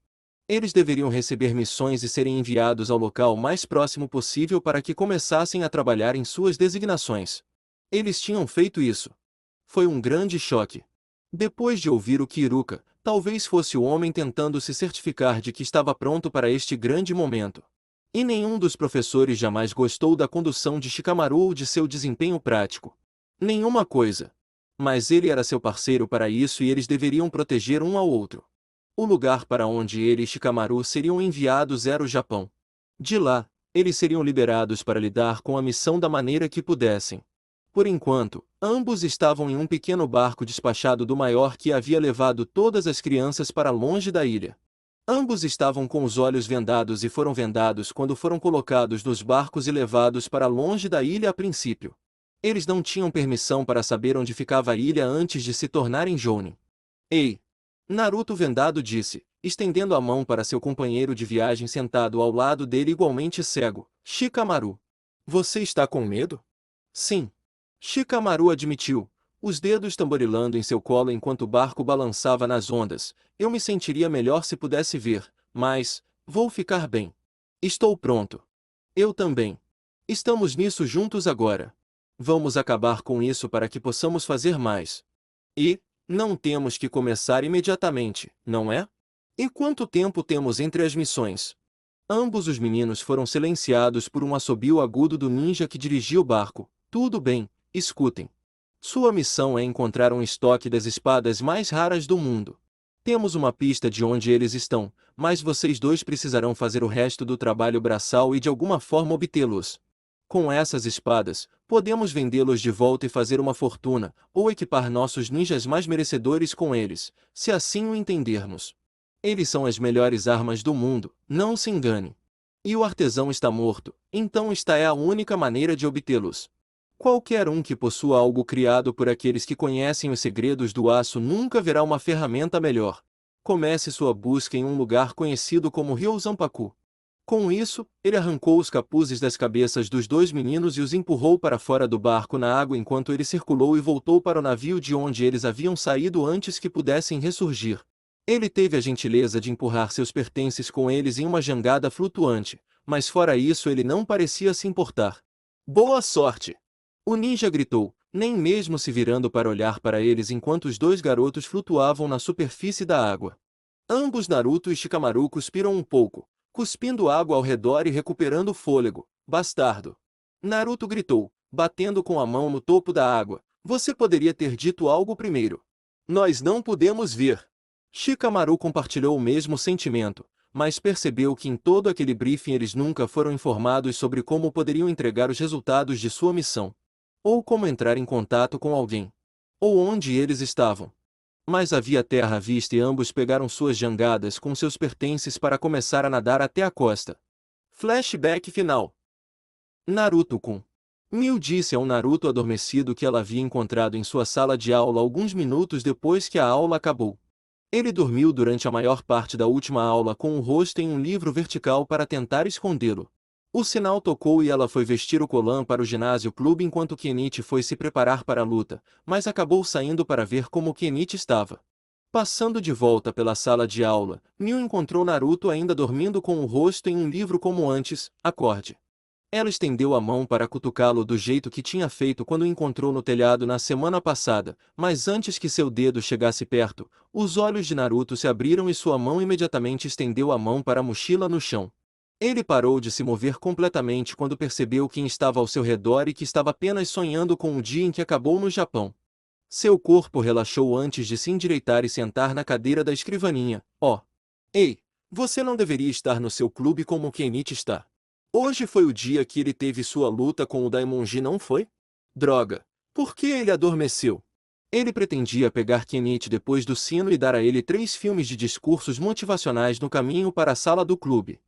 Eles deveriam receber missões e serem enviados ao local mais próximo possível para que começassem a trabalhar em suas designações. Eles tinham feito isso. Foi um grande choque. Depois de ouvir o que Iruka, talvez fosse o homem tentando se certificar de que estava pronto para este grande momento. E nenhum dos professores jamais gostou da condução de Shikamaru ou de seu desempenho prático. Nenhuma coisa. Mas ele era seu parceiro para isso e eles deveriam proteger um ao outro. O lugar para onde ele e Shikamaru seriam enviados era o Japão. De lá, eles seriam liberados para lidar com a missão da maneira que pudessem. Por enquanto, ambos estavam em um pequeno barco despachado do maior que havia levado todas as crianças para longe da ilha. Ambos estavam com os olhos vendados e foram vendados quando foram colocados nos barcos e levados para longe da ilha a princípio. Eles não tinham permissão para saber onde ficava a ilha antes de se tornarem Jounin. Ei! Naruto vendado disse, estendendo a mão para seu companheiro de viagem sentado ao lado dele igualmente cego, Shikamaru. Você está com medo? Sim. Shikamaru admitiu, os dedos tamborilando em seu colo enquanto o barco balançava nas ondas. Eu me sentiria melhor se pudesse ver, mas vou ficar bem. Estou pronto. Eu também. Estamos nisso juntos agora. Vamos acabar com isso para que possamos fazer mais. E não temos que começar imediatamente, não é? E quanto tempo temos entre as missões? Ambos os meninos foram silenciados por um assobio agudo do ninja que dirigia o barco. Tudo bem, escutem. Sua missão é encontrar um estoque das espadas mais raras do mundo. Temos uma pista de onde eles estão, mas vocês dois precisarão fazer o resto do trabalho braçal e de alguma forma obtê-los. Com essas espadas, podemos vendê-los de volta e fazer uma fortuna, ou equipar nossos ninjas mais merecedores com eles, se assim o entendermos. Eles são as melhores armas do mundo, não se engane. E o artesão está morto, então esta é a única maneira de obtê-los. Qualquer um que possua algo criado por aqueles que conhecem os segredos do aço nunca verá uma ferramenta melhor. Comece sua busca em um lugar conhecido como Ryozanpaku. Com isso, ele arrancou os capuzes das cabeças dos dois meninos e os empurrou para fora do barco na água enquanto ele circulou e voltou para o navio de onde eles haviam saído antes que pudessem ressurgir. Ele teve a gentileza de empurrar seus pertences com eles em uma jangada flutuante, mas fora isso ele não parecia se importar. Boa sorte! O ninja gritou, nem mesmo se virando para olhar para eles enquanto os dois garotos flutuavam na superfície da água. Ambos Naruto e Shikamaru cuspiram um pouco, cuspindo água ao redor e recuperando o fôlego. Bastardo! Naruto gritou, batendo com a mão no topo da água. Você poderia ter dito algo primeiro. Nós não pudemos ver. Shikamaru compartilhou o mesmo sentimento, mas percebeu que em todo aquele briefing eles nunca foram informados sobre como poderiam entregar os resultados de sua missão. Ou como entrar em contato com alguém. Ou onde eles estavam. Mas havia terra à vista e ambos pegaram suas jangadas com seus pertences para começar a nadar até a costa. Flashback final. Naruto-kun. Miu disse a um Naruto adormecido que ela havia encontrado em sua sala de aula alguns minutos depois que a aula acabou. Ele dormiu durante a maior parte da última aula com o rosto em um livro vertical para tentar escondê-lo. O sinal tocou e ela foi vestir o colã para o ginásio clube enquanto Kenichi foi se preparar para a luta, mas acabou saindo para ver como Kenichi estava. Passando de volta pela sala de aula, Miu encontrou Naruto ainda dormindo com o rosto em um livro como antes. Acorde. Ela estendeu a mão para cutucá-lo do jeito que tinha feito quando o encontrou no telhado na semana passada, mas antes que seu dedo chegasse perto, os olhos de Naruto se abriram e sua mão imediatamente estendeu a mão para a mochila no chão. Ele parou de se mover completamente quando percebeu quem estava ao seu redor e que estava apenas sonhando com o dia em que acabou no Japão. Seu corpo relaxou antes de se endireitar e sentar na cadeira da escrivaninha. Oh! Ei! Você não deveria estar no seu clube como o Kenichi está. Hoje foi o dia que ele teve sua luta com o Daimonji, não foi? Droga! Por que ele adormeceu? Ele pretendia pegar Kenichi depois do sino e dar a ele 3 filmes de discursos motivacionais no caminho para a sala do clube.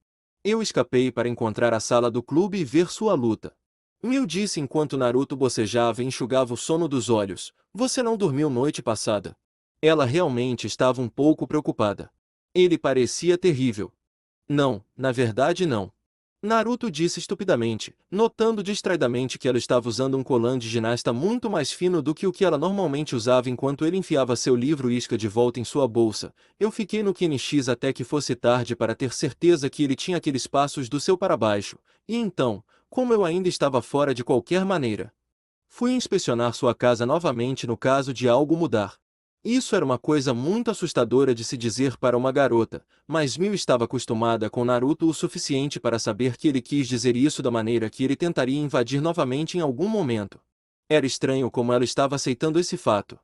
Eu escapei para encontrar a sala do clube e ver sua luta. Miu disse enquanto Naruto bocejava e enxugava o sono dos olhos. Você não dormiu noite passada. Ela realmente estava um pouco preocupada. Ele parecia terrível. Não, na verdade não. Naruto disse estupidamente, notando distraidamente que ela estava usando um colã de ginasta muito mais fino do que o que ela normalmente usava enquanto ele enfiava seu livro isca de volta em sua bolsa. Eu fiquei no QNX até que fosse tarde para ter certeza que ele tinha aqueles passos do seu para baixo, e então, como eu ainda estava fora de qualquer maneira, fui inspecionar sua casa novamente no caso de algo mudar. Isso era uma coisa muito assustadora de se dizer para uma garota, mas Miu estava acostumada com Naruto o suficiente para saber que ele quis dizer isso da maneira que ele tentaria invadir novamente em algum momento. Era estranho como ela estava aceitando esse fato.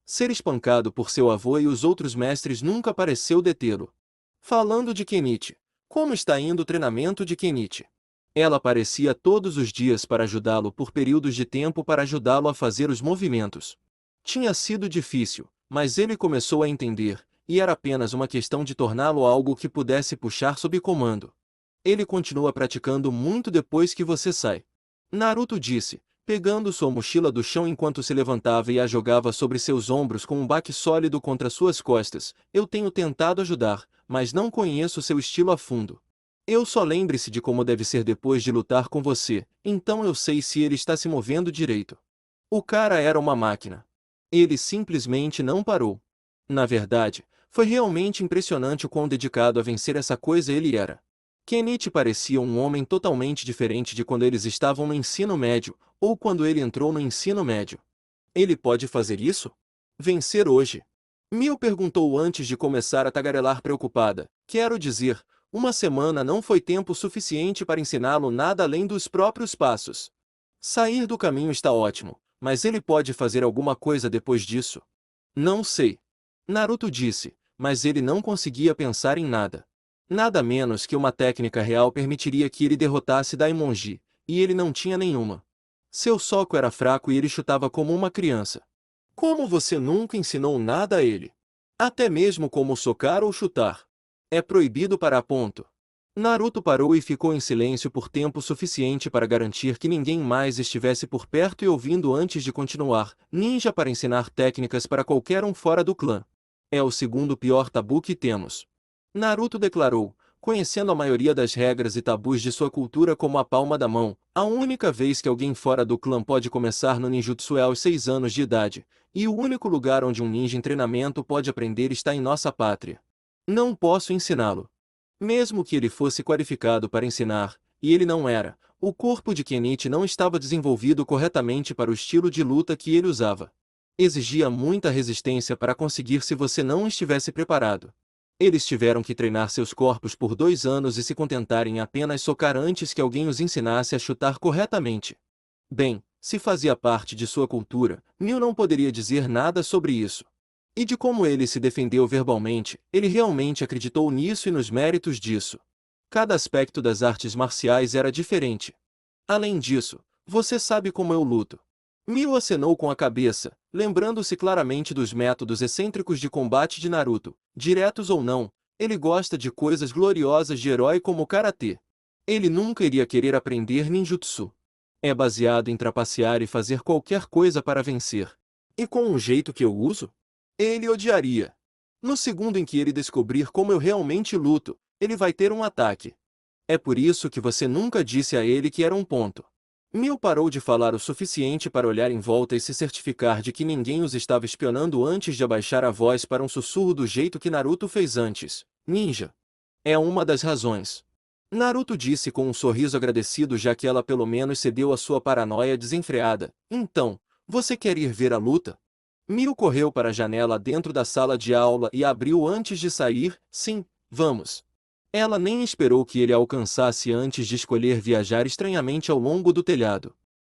Ser espancado por seu avô e os outros mestres nunca pareceu detê-lo. Falando de Kenichi. Como está indo o treinamento de Kenichi? Ela aparecia todos os dias para ajudá-lo por períodos de tempo para ajudá-lo a fazer os movimentos. Tinha sido difícil, mas ele começou a entender, e era apenas uma questão de torná-lo algo que pudesse puxar sob comando. Ele continua praticando muito depois que você sai. Naruto disse, pegando sua mochila do chão enquanto se levantava e a jogava sobre seus ombros com um baque sólido contra suas costas. Eu tenho tentado ajudar, mas não conheço seu estilo a fundo. Eu só lembre-se de como deve ser depois de lutar com você, então eu sei se ele está se movendo direito. O cara era uma máquina. Ele simplesmente não parou. Na verdade, foi realmente impressionante o quão dedicado a vencer essa coisa ele era. Kenichi parecia um homem totalmente diferente de quando eles estavam no ensino médio, ou quando ele entrou no ensino médio. Ele pode fazer isso? Vencer hoje? Mio perguntou antes de começar a tagarelar preocupada. Quero dizer, uma semana não foi tempo suficiente para ensiná-lo nada além dos próprios passos. Sair do caminho está ótimo, mas ele pode fazer alguma coisa depois disso? Não sei. Naruto disse, mas ele não conseguia pensar em nada. Nada menos que uma técnica real permitiria que ele derrotasse Daimonji, e ele não tinha nenhuma. Seu soco era fraco e ele chutava como uma criança. Como você nunca ensinou nada a ele? Até mesmo como socar ou chutar. É proibido para ponto. Naruto parou e ficou em silêncio por tempo suficiente para garantir que ninguém mais estivesse por perto e ouvindo antes de continuar. Ninja para ensinar técnicas para qualquer um fora do clã. É o segundo pior tabu que temos. Naruto declarou, conhecendo a maioria das regras e tabus de sua cultura como a palma da mão. A única vez que alguém fora do clã pode começar no ninjutsu é aos 6 anos de idade, e o único lugar onde um ninja em treinamento pode aprender está em nossa pátria. Não posso ensiná-lo. Mesmo que ele fosse qualificado para ensinar, e ele não era, o corpo de Kenichi não estava desenvolvido corretamente para o estilo de luta que ele usava. Exigia muita resistência para conseguir se você não estivesse preparado. Eles tiveram que treinar seus corpos por 2 anos e se contentarem em apenas socar antes que alguém os ensinasse a chutar corretamente. Bem, se fazia parte de sua cultura, Mil não poderia dizer nada sobre isso. E de como ele se defendeu verbalmente, ele realmente acreditou nisso e nos méritos disso. Cada aspecto das artes marciais era diferente. Além disso, você sabe como eu luto. Mio acenou com a cabeça, lembrando-se claramente dos métodos excêntricos de combate de Naruto. Diretos ou não, ele gosta de coisas gloriosas de herói como karatê. Ele nunca iria querer aprender ninjutsu. É baseado em trapacear e fazer qualquer coisa para vencer. E com o jeito que eu uso? Ele odiaria. No segundo em que ele descobrir como eu realmente luto, ele vai ter um ataque. É por isso que você nunca disse a ele que era um ponto. Mil parou de falar o suficiente para olhar em volta e se certificar de que ninguém os estava espionando antes de abaixar a voz para um sussurro do jeito que Naruto fez antes. Ninja. É uma das razões. Naruto disse com um sorriso agradecido já que ela pelo menos cedeu à sua paranoia desenfreada. Então, você quer ir ver a luta? Mio correu para a janela dentro da sala de aula e abriu antes de sair. Sim, vamos. Ela nem esperou que ele a alcançasse antes de escolher viajar estranhamente ao longo do telhado.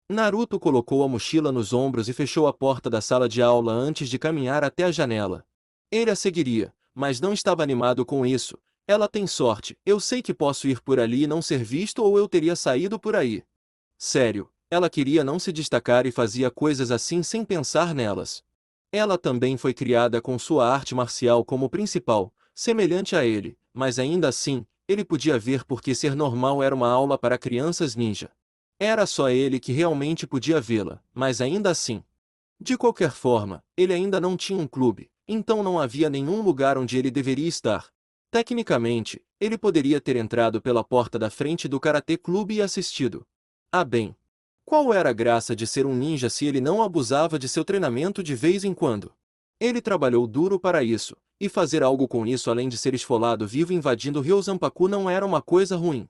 Naruto colocou a mochila nos ombros e fechou a porta da sala de aula antes de caminhar até a janela. Ele a seguiria, mas não estava animado com isso. Ela tem sorte, eu sei que posso ir por ali e não ser visto ou eu teria saído por aí. Sério, ela queria não se destacar e fazia coisas assim sem pensar nelas. Ela também foi criada com sua arte marcial como principal, semelhante a ele, mas ainda assim, ele podia ver porque ser normal era uma aula para crianças ninja. Era só ele que realmente podia vê-la, mas ainda assim. De qualquer forma, ele ainda não tinha um clube, então não havia nenhum lugar onde ele deveria estar. Tecnicamente, ele poderia ter entrado pela porta da frente do Karatê Clube e assistido. Ah bem. Qual era a graça de ser um ninja se ele não abusava de seu treinamento de vez em quando? Ele trabalhou duro para isso, e fazer algo com isso além de ser esfolado vivo invadindo Ryosanpaku não era uma coisa ruim.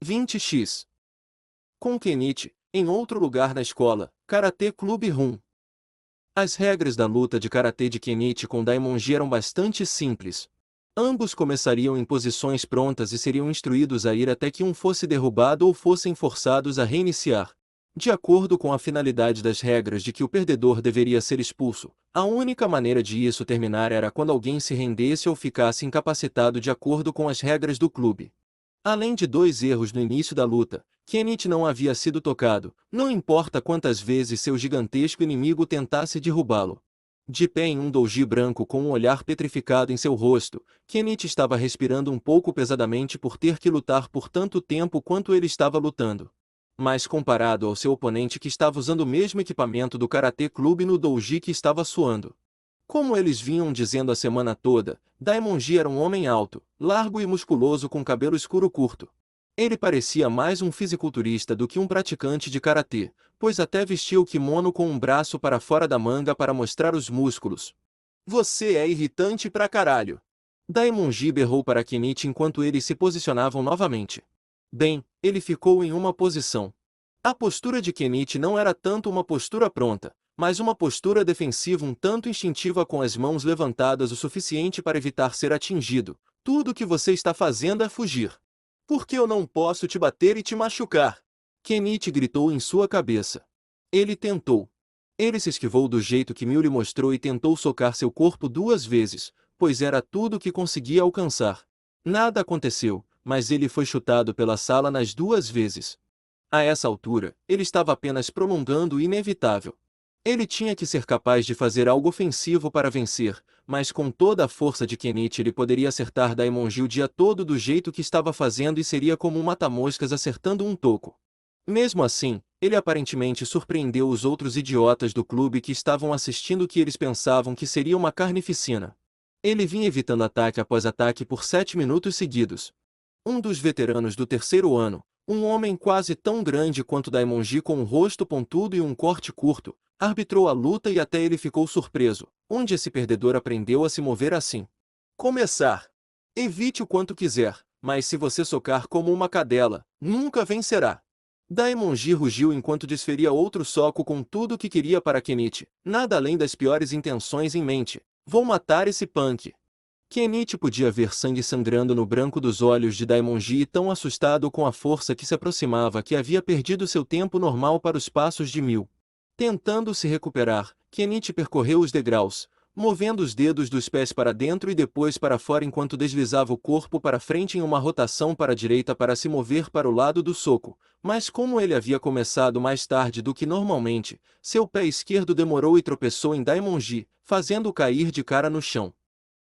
20x. Com Kenichi, em outro lugar na escola, Karatê Clube Rum. As regras da luta de karatê de Kenichi com Daimonji eram bastante simples. Ambos começariam em posições prontas e seriam instruídos a ir até que um fosse derrubado ou fossem forçados a reiniciar. De acordo com a finalidade das regras de que o perdedor deveria ser expulso, a única maneira de isso terminar era quando alguém se rendesse ou ficasse incapacitado de acordo com as regras do clube. Além de 2 erros no início da luta, Kenichi não havia sido tocado, não importa quantas vezes seu gigantesco inimigo tentasse derrubá-lo. De pé em um doji branco com um olhar petrificado em seu rosto, Kenichi estava respirando um pouco pesadamente por ter que lutar por tanto tempo quanto ele estava lutando. Mas comparado ao seu oponente que estava usando o mesmo equipamento do Karatê Clube no doji que estava suando. Como eles vinham dizendo a semana toda, Daimonji era um homem alto, largo e musculoso com cabelo escuro curto. Ele parecia mais um fisiculturista do que um praticante de karatê, pois até vestia o kimono com um braço para fora da manga para mostrar os músculos. Você é irritante pra caralho! Daimonji berrou para Kenichi enquanto eles se posicionavam novamente. Bem, ele ficou em uma posição. A postura de Kenichi não era tanto uma postura pronta, mas uma postura defensiva um tanto instintiva com as mãos levantadas o suficiente para evitar ser atingido. Tudo o que você está fazendo é fugir. Por que eu não posso te bater e te machucar? Kenichi gritou em sua cabeça. Ele tentou. Ele se esquivou do jeito que Miu lhe mostrou e tentou socar seu corpo 2 vezes, pois era tudo o que conseguia alcançar. Nada aconteceu, mas ele foi chutado pela sala nas 2 vezes. A essa altura, ele estava apenas prolongando o inevitável. Ele tinha que ser capaz de fazer algo ofensivo para vencer, mas com toda a força de Kenichi ele poderia acertar Daimonji o dia todo do jeito que estava fazendo e seria como um mata-moscas acertando um toco. Mesmo assim, ele aparentemente surpreendeu os outros idiotas do clube que estavam assistindo que eles pensavam que seria uma carnificina. Ele vinha evitando ataque após ataque por 7 minutos seguidos. Um dos veteranos do terceiro ano, um homem quase tão grande quanto Daimonji com um rosto pontudo e um corte curto, arbitrou a luta e até ele ficou surpreso, onde esse perdedor aprendeu a se mover assim. Começar. Evite o quanto quiser, mas se você socar como uma cadela, nunca vencerá. Daimonji rugiu enquanto desferia outro soco com tudo o que queria para Kenichi, nada além das piores intenções em mente. Vou matar esse punk. Kenichi podia ver sangue sangrando no branco dos olhos de Daimonji e tão assustado com a força que se aproximava que havia perdido seu tempo normal para os passos de Miu. Tentando se recuperar, Kenichi percorreu os degraus, movendo os dedos dos pés para dentro e depois para fora enquanto deslizava o corpo para frente em uma rotação para a direita para se mover para o lado do soco, mas como ele havia começado mais tarde do que normalmente, seu pé esquerdo demorou e tropeçou em Daimonji, fazendo-o cair de cara no chão.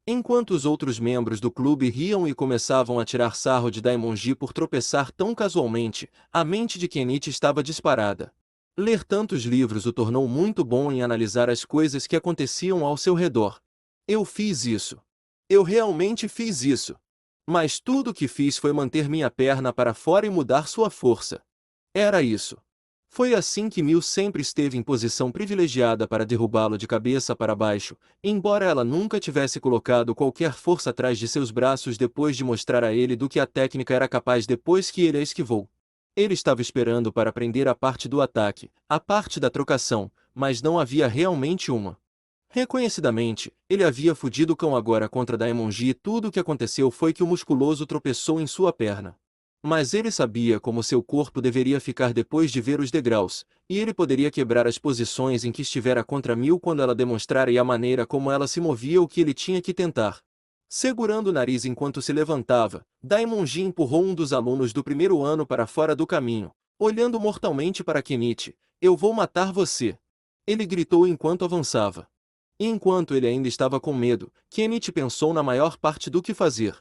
Enquanto os outros membros do clube riam e começavam a tirar sarro de Daimonji por tropeçar tão casualmente, a mente de Kenichi estava disparada. Ler tantos livros o tornou muito bom em analisar as coisas que aconteciam ao seu redor. Eu fiz isso. Eu realmente fiz isso. Mas tudo o que fiz foi manter minha perna para fora e mudar sua força. Era isso. Foi assim que Miu sempre esteve em posição privilegiada para derrubá-lo de cabeça para baixo, embora ela nunca tivesse colocado qualquer força atrás de seus braços depois de mostrar a ele do que a técnica era capaz depois que ele a esquivou. Ele estava esperando para aprender a parte do ataque, a parte da trocação, mas não havia realmente uma. Reconhecidamente, ele havia fudido o cão agora contra Daimonji e tudo o que aconteceu foi que o musculoso tropeçou em sua perna. Mas ele sabia como seu corpo deveria ficar depois de ver os degraus, e ele poderia quebrar as posições em que estivera contra Miu quando ela demonstrara e a maneira como ela se movia o que ele tinha que tentar. Segurando o nariz enquanto se levantava, Daimonji empurrou um dos alunos do primeiro ano para fora do caminho, olhando mortalmente para Kenichi. Eu vou matar você! Ele gritou enquanto avançava. E enquanto ele ainda estava com medo, Kenichi pensou na maior parte do que fazer.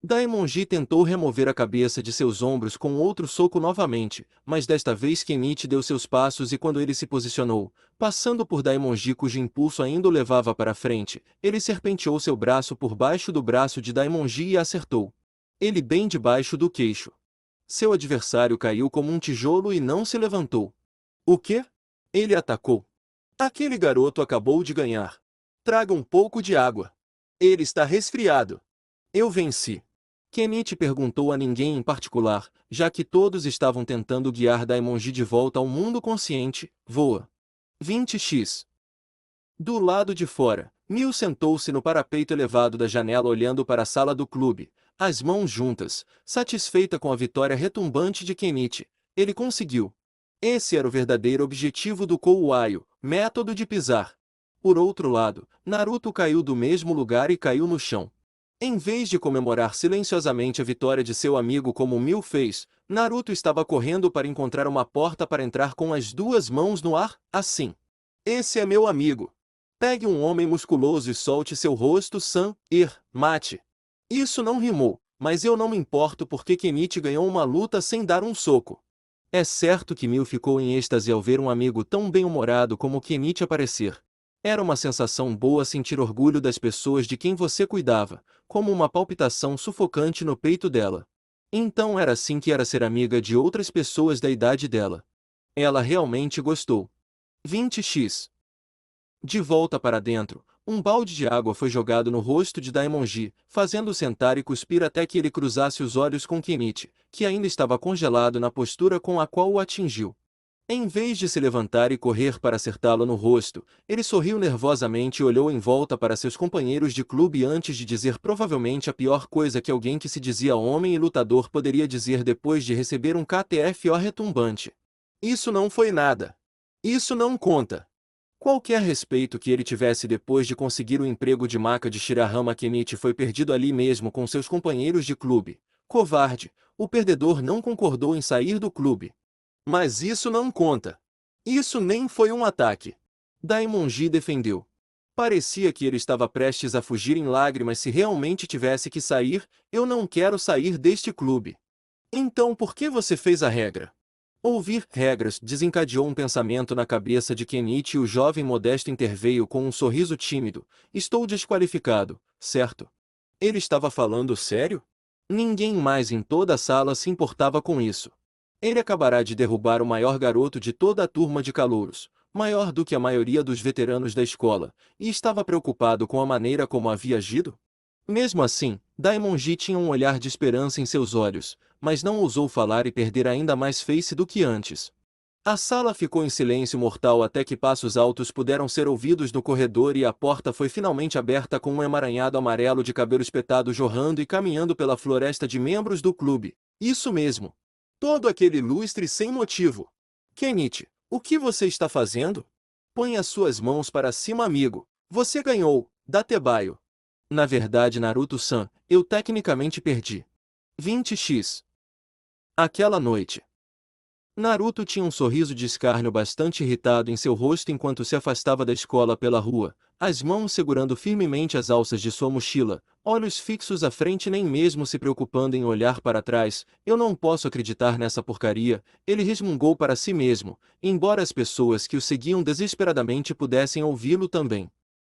Daemonji tentou remover a cabeça de seus ombros com outro soco novamente, mas desta vez Kenichi deu seus passos e quando ele se posicionou, passando por Daemonji cujo impulso ainda o levava para frente, ele serpenteou seu braço por baixo do braço de Daemonji e acertou ele bem debaixo do queixo. Seu adversário caiu como um tijolo e não se levantou. O quê? Ele atacou. Aquele garoto acabou de ganhar. Traga um pouco de água. Ele está resfriado. Eu venci. Kenichi perguntou a ninguém em particular, já que todos estavam tentando guiar Daemonji de volta ao mundo consciente. Voa. 20x. Do lado de fora, Mil sentou-se no parapeito elevado da janela olhando para a sala do clube, as mãos juntas, satisfeita com a vitória retumbante de Kenichi. Ele conseguiu. Esse era o verdadeiro objetivo do Kouwaio, método de pisar. Por outro lado, Naruto caiu do mesmo lugar e caiu no chão. Em vez de comemorar silenciosamente a vitória de seu amigo como Mil fez, Naruto estava correndo para encontrar uma porta para entrar com as duas mãos no ar, assim. Esse é meu amigo. Pegue um homem musculoso e solte seu rosto mate. Isso não rimou, mas eu não me importo porque Kenichi ganhou uma luta sem dar um soco. É certo que Mil ficou em êxtase ao ver um amigo tão bem-humorado como Kenichi aparecer. Era uma sensação boa sentir orgulho das pessoas de quem você cuidava, como uma palpitação sufocante no peito dela. Então era assim que era ser amiga de outras pessoas da idade dela. Ela realmente gostou. 20x. De volta para dentro, um balde de água foi jogado no rosto de Daemonji, fazendo-o sentar e cuspir até que ele cruzasse os olhos com Kenichi, que ainda estava congelado na postura com a qual o atingiu. Em vez de se levantar e correr para acertá-lo no rosto, ele sorriu nervosamente e olhou em volta para seus companheiros de clube antes de dizer provavelmente a pior coisa que alguém que se dizia homem e lutador poderia dizer depois de receber um KTFO retumbante. Isso não foi nada. Isso não conta. Qualquer respeito que ele tivesse depois de conseguir o emprego de maca de Shirahama Kenichi foi perdido ali mesmo com seus companheiros de clube. Covarde, o perdedor não concordou em sair do clube. Mas isso não conta. Isso nem foi um ataque. Daemonji defendeu. Parecia que ele estava prestes a fugir em lágrimas se realmente tivesse que sair. Eu não quero sair deste clube. Então por que você fez a regra? Ouvir regras desencadeou um pensamento na cabeça de Kenichi e o jovem modesto interveio com um sorriso tímido. Estou desqualificado, certo? Ele estava falando sério? Ninguém mais em toda a sala se importava com isso. Ele acabará de derrubar o maior garoto de toda a turma de calouros, maior do que a maioria dos veteranos da escola, e estava preocupado com a maneira como havia agido? Mesmo assim, Daemonji tinha um olhar de esperança em seus olhos, mas não ousou falar e perder ainda mais face do que antes. A sala ficou em silêncio mortal até que passos altos puderam ser ouvidos no corredor e a porta foi finalmente aberta com um emaranhado amarelo de cabelo espetado jorrando e caminhando pela floresta de membros do clube. Isso mesmo. Todo aquele lustre sem motivo. Kenichi, o que você está fazendo? Põe as suas mãos para cima, amigo. Você ganhou, Datebayo. Na verdade, Naruto-san, eu tecnicamente perdi. 20x. Aquela noite. Naruto tinha um sorriso de escárnio bastante irritado em seu rosto enquanto se afastava da escola pela rua, as mãos segurando firmemente as alças de sua mochila, olhos fixos à frente nem mesmo se preocupando em olhar para trás. Eu não posso acreditar nessa porcaria, ele resmungou para si mesmo, embora as pessoas que o seguiam desesperadamente pudessem ouvi-lo também.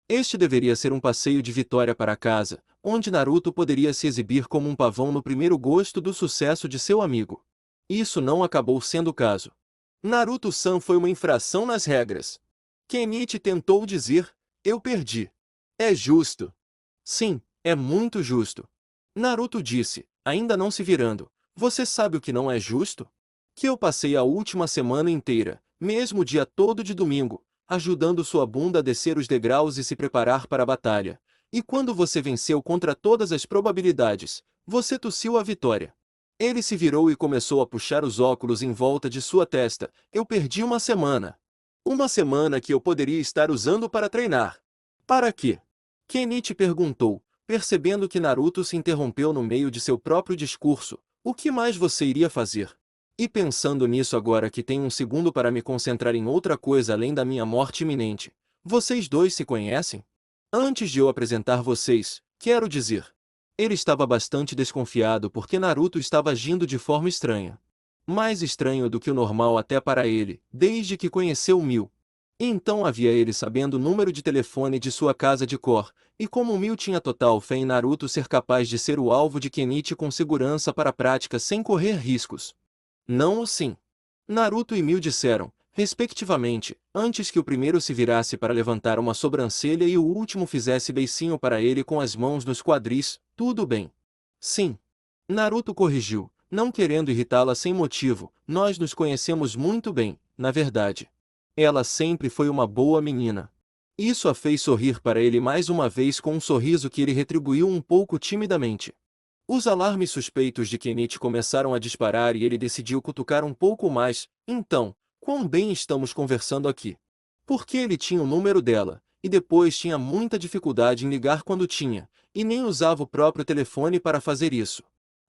Este deveria ser um passeio de vitória para casa, onde Naruto poderia se exibir como um pavão no primeiro gosto do sucesso de seu amigo. Isso não acabou sendo o caso. Naruto-san foi uma infração nas regras. Kenichi tentou dizer, eu perdi. É justo. Sim, é muito justo. Naruto disse, ainda não se virando, você sabe o que não é justo? Que eu passei a última semana inteira, mesmo o dia todo de domingo, ajudando sua bunda a descer os degraus e se preparar para a batalha. E quando você venceu contra todas as probabilidades, você tossiu a vitória. Ele se virou e começou a puxar os óculos em volta de sua testa. Eu perdi uma semana. Uma semana que eu poderia estar usando para treinar. Para quê? Kenichi perguntou, percebendo que Naruto se interrompeu no meio de seu próprio discurso. O que mais você iria fazer? E pensando nisso agora que tenho um segundo para me concentrar em outra coisa além da minha morte iminente. Vocês dois se conhecem? Antes de eu apresentar vocês, quero dizer. Ele estava bastante desconfiado porque Naruto estava agindo de forma estranha. Mais estranho do que o normal até para ele, desde que conheceu Mil. Então havia ele sabendo o número de telefone de sua casa de cor, e como Mil tinha total fé em Naruto ser capaz de ser o alvo de Kenichi com segurança para a prática sem correr riscos. Não o sim. Naruto e Mil disseram, respectivamente, antes que o primeiro se virasse para levantar uma sobrancelha e o último fizesse beicinho para ele com as mãos nos quadris, tudo bem. Sim. Naruto corrigiu, não querendo irritá-la sem motivo, nós nos conhecemos muito bem, na verdade. Ela sempre foi uma boa menina. Isso a fez sorrir para ele mais uma vez com um sorriso que ele retribuiu um pouco timidamente. Os alarmes suspeitos de Kenichi começaram a disparar e ele decidiu cutucar um pouco mais. Então, quão bem estamos conversando aqui? Porque ele tinha o número dela, e depois tinha muita dificuldade em ligar quando tinha, e nem usava o próprio telefone para fazer isso.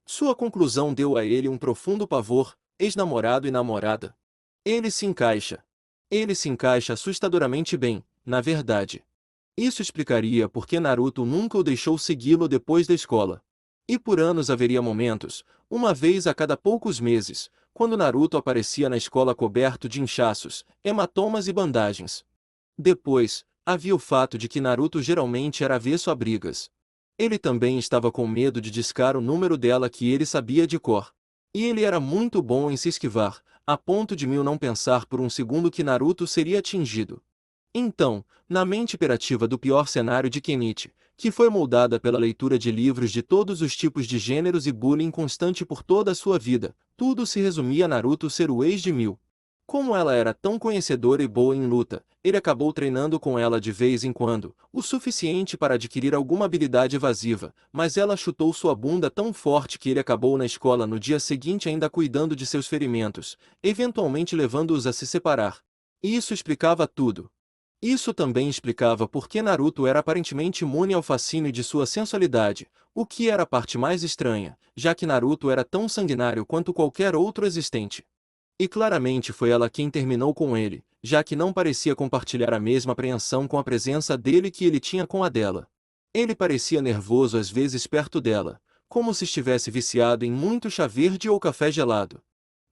Sua conclusão deu a ele um profundo pavor, ex-namorado e namorada. Ele se encaixa. Ele se encaixa assustadoramente bem, na verdade. Isso explicaria por que Naruto nunca o deixou segui-lo depois da escola. E por anos haveria momentos, uma vez a cada poucos meses, quando Naruto aparecia na escola coberto de inchaços, hematomas e bandagens. Depois, havia o fato de que Naruto geralmente era avesso a brigas. Ele também estava com medo de discar o número dela que ele sabia de cor. E ele era muito bom em se esquivar, a ponto de Mil não pensar por um segundo que Naruto seria atingido. Então, na mente hiperativa do pior cenário de Kenichi, que foi moldada pela leitura de livros de todos os tipos de gêneros e bullying constante por toda a sua vida, tudo se resumia a Naruto ser o ex de Mil. Como ela era tão conhecedora e boa em luta, ele acabou treinando com ela de vez em quando, o suficiente para adquirir alguma habilidade evasiva, mas ela chutou sua bunda tão forte que ele acabou na escola no dia seguinte ainda cuidando de seus ferimentos, eventualmente levando-os a se separar. E isso explicava tudo. Isso também explicava por que Naruto era aparentemente imune ao fascínio de sua sensualidade, o que era a parte mais estranha, já que Naruto era tão sanguinário quanto qualquer outro existente. E claramente foi ela quem terminou com ele, já que não parecia compartilhar a mesma apreensão com a presença dele que ele tinha com a dela. Ele parecia nervoso às vezes perto dela, como se estivesse viciado em muito chá verde ou café gelado.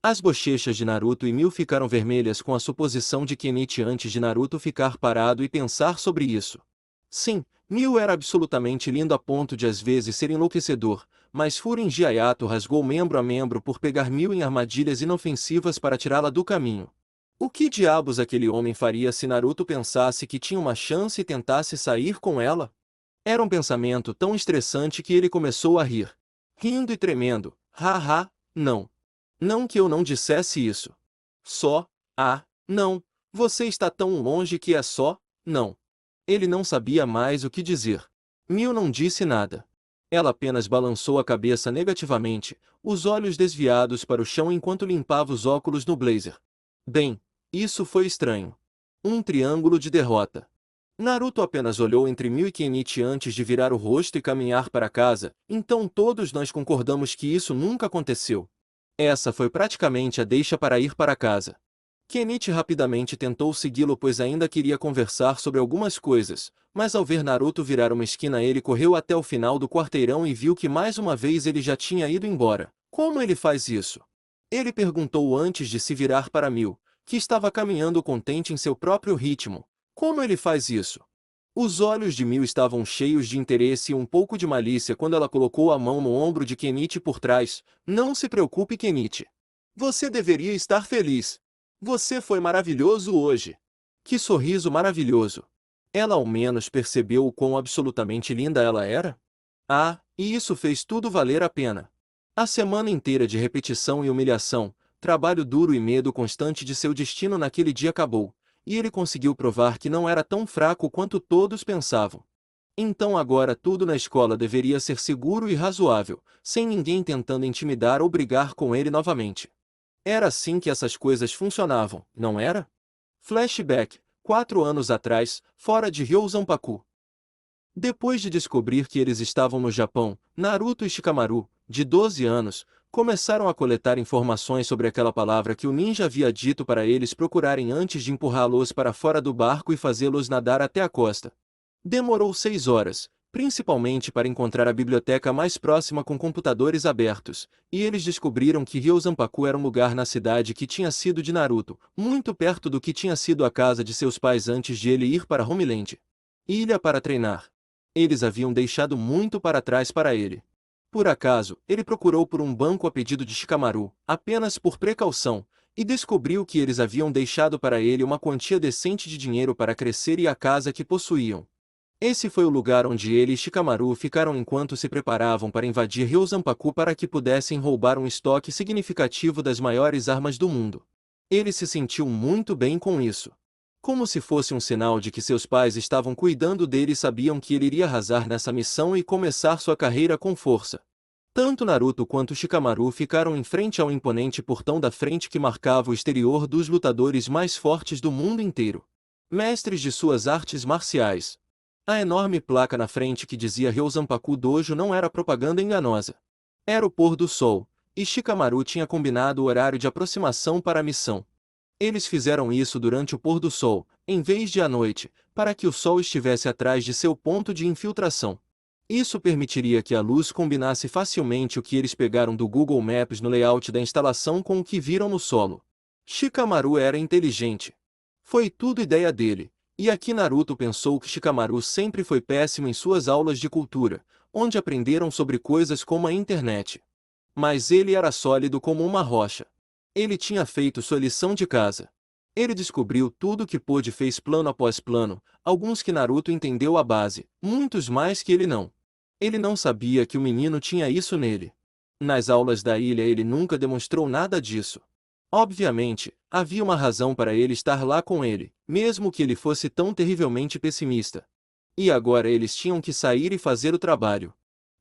As bochechas de Naruto e Mil ficaram vermelhas com a suposição de Kenichi antes de Naruto ficar parado e pensar sobre isso. Sim, Mil era absolutamente lindo a ponto de às vezes ser enlouquecedor, mas Furinji Hayato rasgou membro a membro por pegar Mil em armadilhas inofensivas para tirá-la do caminho. O que diabos aquele homem faria se Naruto pensasse que tinha uma chance e tentasse sair com ela? Era um pensamento tão estressante que ele começou a rir. Rindo e tremendo. Haha, não. Não que eu não dissesse isso. Só, não, você está tão longe que é só, não. Ele não sabia mais o que dizer. Mil não disse nada. Ela apenas balançou a cabeça negativamente, os olhos desviados para o chão enquanto limpava os óculos no blazer. Bem, isso foi estranho. Um triângulo de derrota. Naruto apenas olhou entre Mil e Kenichi antes de virar o rosto e caminhar para casa, então todos nós concordamos que isso nunca aconteceu. Essa foi praticamente a deixa para ir para casa. Kenichi rapidamente tentou segui-lo pois ainda queria conversar sobre algumas coisas, mas ao ver Naruto virar uma esquina ele correu até o final do quarteirão e viu que mais uma vez ele já tinha ido embora. Como ele faz isso? Ele perguntou antes de se virar para Mil, que estava caminhando contente em seu próprio ritmo. Como ele faz isso? Os olhos de Mil estavam cheios de interesse e um pouco de malícia quando ela colocou a mão no ombro de Kenichi por trás. Não se preocupe, Kenichi. Você deveria estar feliz. Você foi maravilhoso hoje. Que sorriso maravilhoso. Ela ao menos percebeu o quão absolutamente linda ela era? E isso fez tudo valer a pena. A semana inteira de repetição e humilhação, trabalho duro e medo constante de seu destino naquele dia acabou. E ele conseguiu provar que não era tão fraco quanto todos pensavam. Então agora tudo na escola deveria ser seguro e razoável, sem ninguém tentando intimidar ou brigar com ele novamente. Era assim que essas coisas funcionavam, não era? Flashback, 4 anos atrás, fora de Ryōzanpaku. Depois de descobrir que eles estavam no Japão, Naruto e Shikamaru, de 12 anos, começaram a coletar informações sobre aquela palavra que o ninja havia dito para eles procurarem antes de empurrá-los para fora do barco e fazê-los nadar até a costa. Demorou 6 horas, principalmente para encontrar a biblioteca mais próxima com computadores abertos, e eles descobriram que Ryozanpaku era um lugar na cidade que tinha sido de Naruto, muito perto do que tinha sido a casa de seus pais antes de ele ir para Homeland. Ilha para treinar. Eles haviam deixado muito para trás para ele. Por acaso, ele procurou por um banco a pedido de Shikamaru, apenas por precaução, e descobriu que eles haviam deixado para ele uma quantia decente de dinheiro para crescer e a casa que possuíam. Esse foi o lugar onde ele e Shikamaru ficaram enquanto se preparavam para invadir Ryozanpaku para que pudessem roubar um estoque significativo das maiores armas do mundo. Ele se sentiu muito bem com isso. Como se fosse um sinal de que seus pais estavam cuidando dele e sabiam que ele iria arrasar nessa missão e começar sua carreira com força. Tanto Naruto quanto Shikamaru ficaram em frente ao imponente portão da frente que marcava o exterior dos lutadores mais fortes do mundo inteiro. Mestres de suas artes marciais. A enorme placa na frente que dizia Ryozanpaku Dojo não era propaganda enganosa. Era o pôr do sol, e Shikamaru tinha combinado o horário de aproximação para a missão. Eles fizeram isso durante o pôr do sol, em vez de à noite, para que o sol estivesse atrás de seu ponto de infiltração. Isso permitiria que a luz combinasse facilmente o que eles pegaram do Google Maps no layout da instalação com o que viram no solo. Shikamaru era inteligente. Foi tudo ideia dele. E aqui Naruto pensou que Shikamaru sempre foi péssimo em suas aulas de cultura, onde aprenderam sobre coisas como a internet. Mas ele era sólido como uma rocha. Ele tinha feito sua lição de casa. Ele descobriu tudo o que pôde e fez plano após plano, alguns que Naruto entendeu a base, muitos mais que ele não. Ele não sabia que o menino tinha isso nele. Nas aulas da ilha ele nunca demonstrou nada disso. Obviamente, havia uma razão para ele estar lá com ele, mesmo que ele fosse tão terrivelmente pessimista. E agora eles tinham que sair e fazer o trabalho.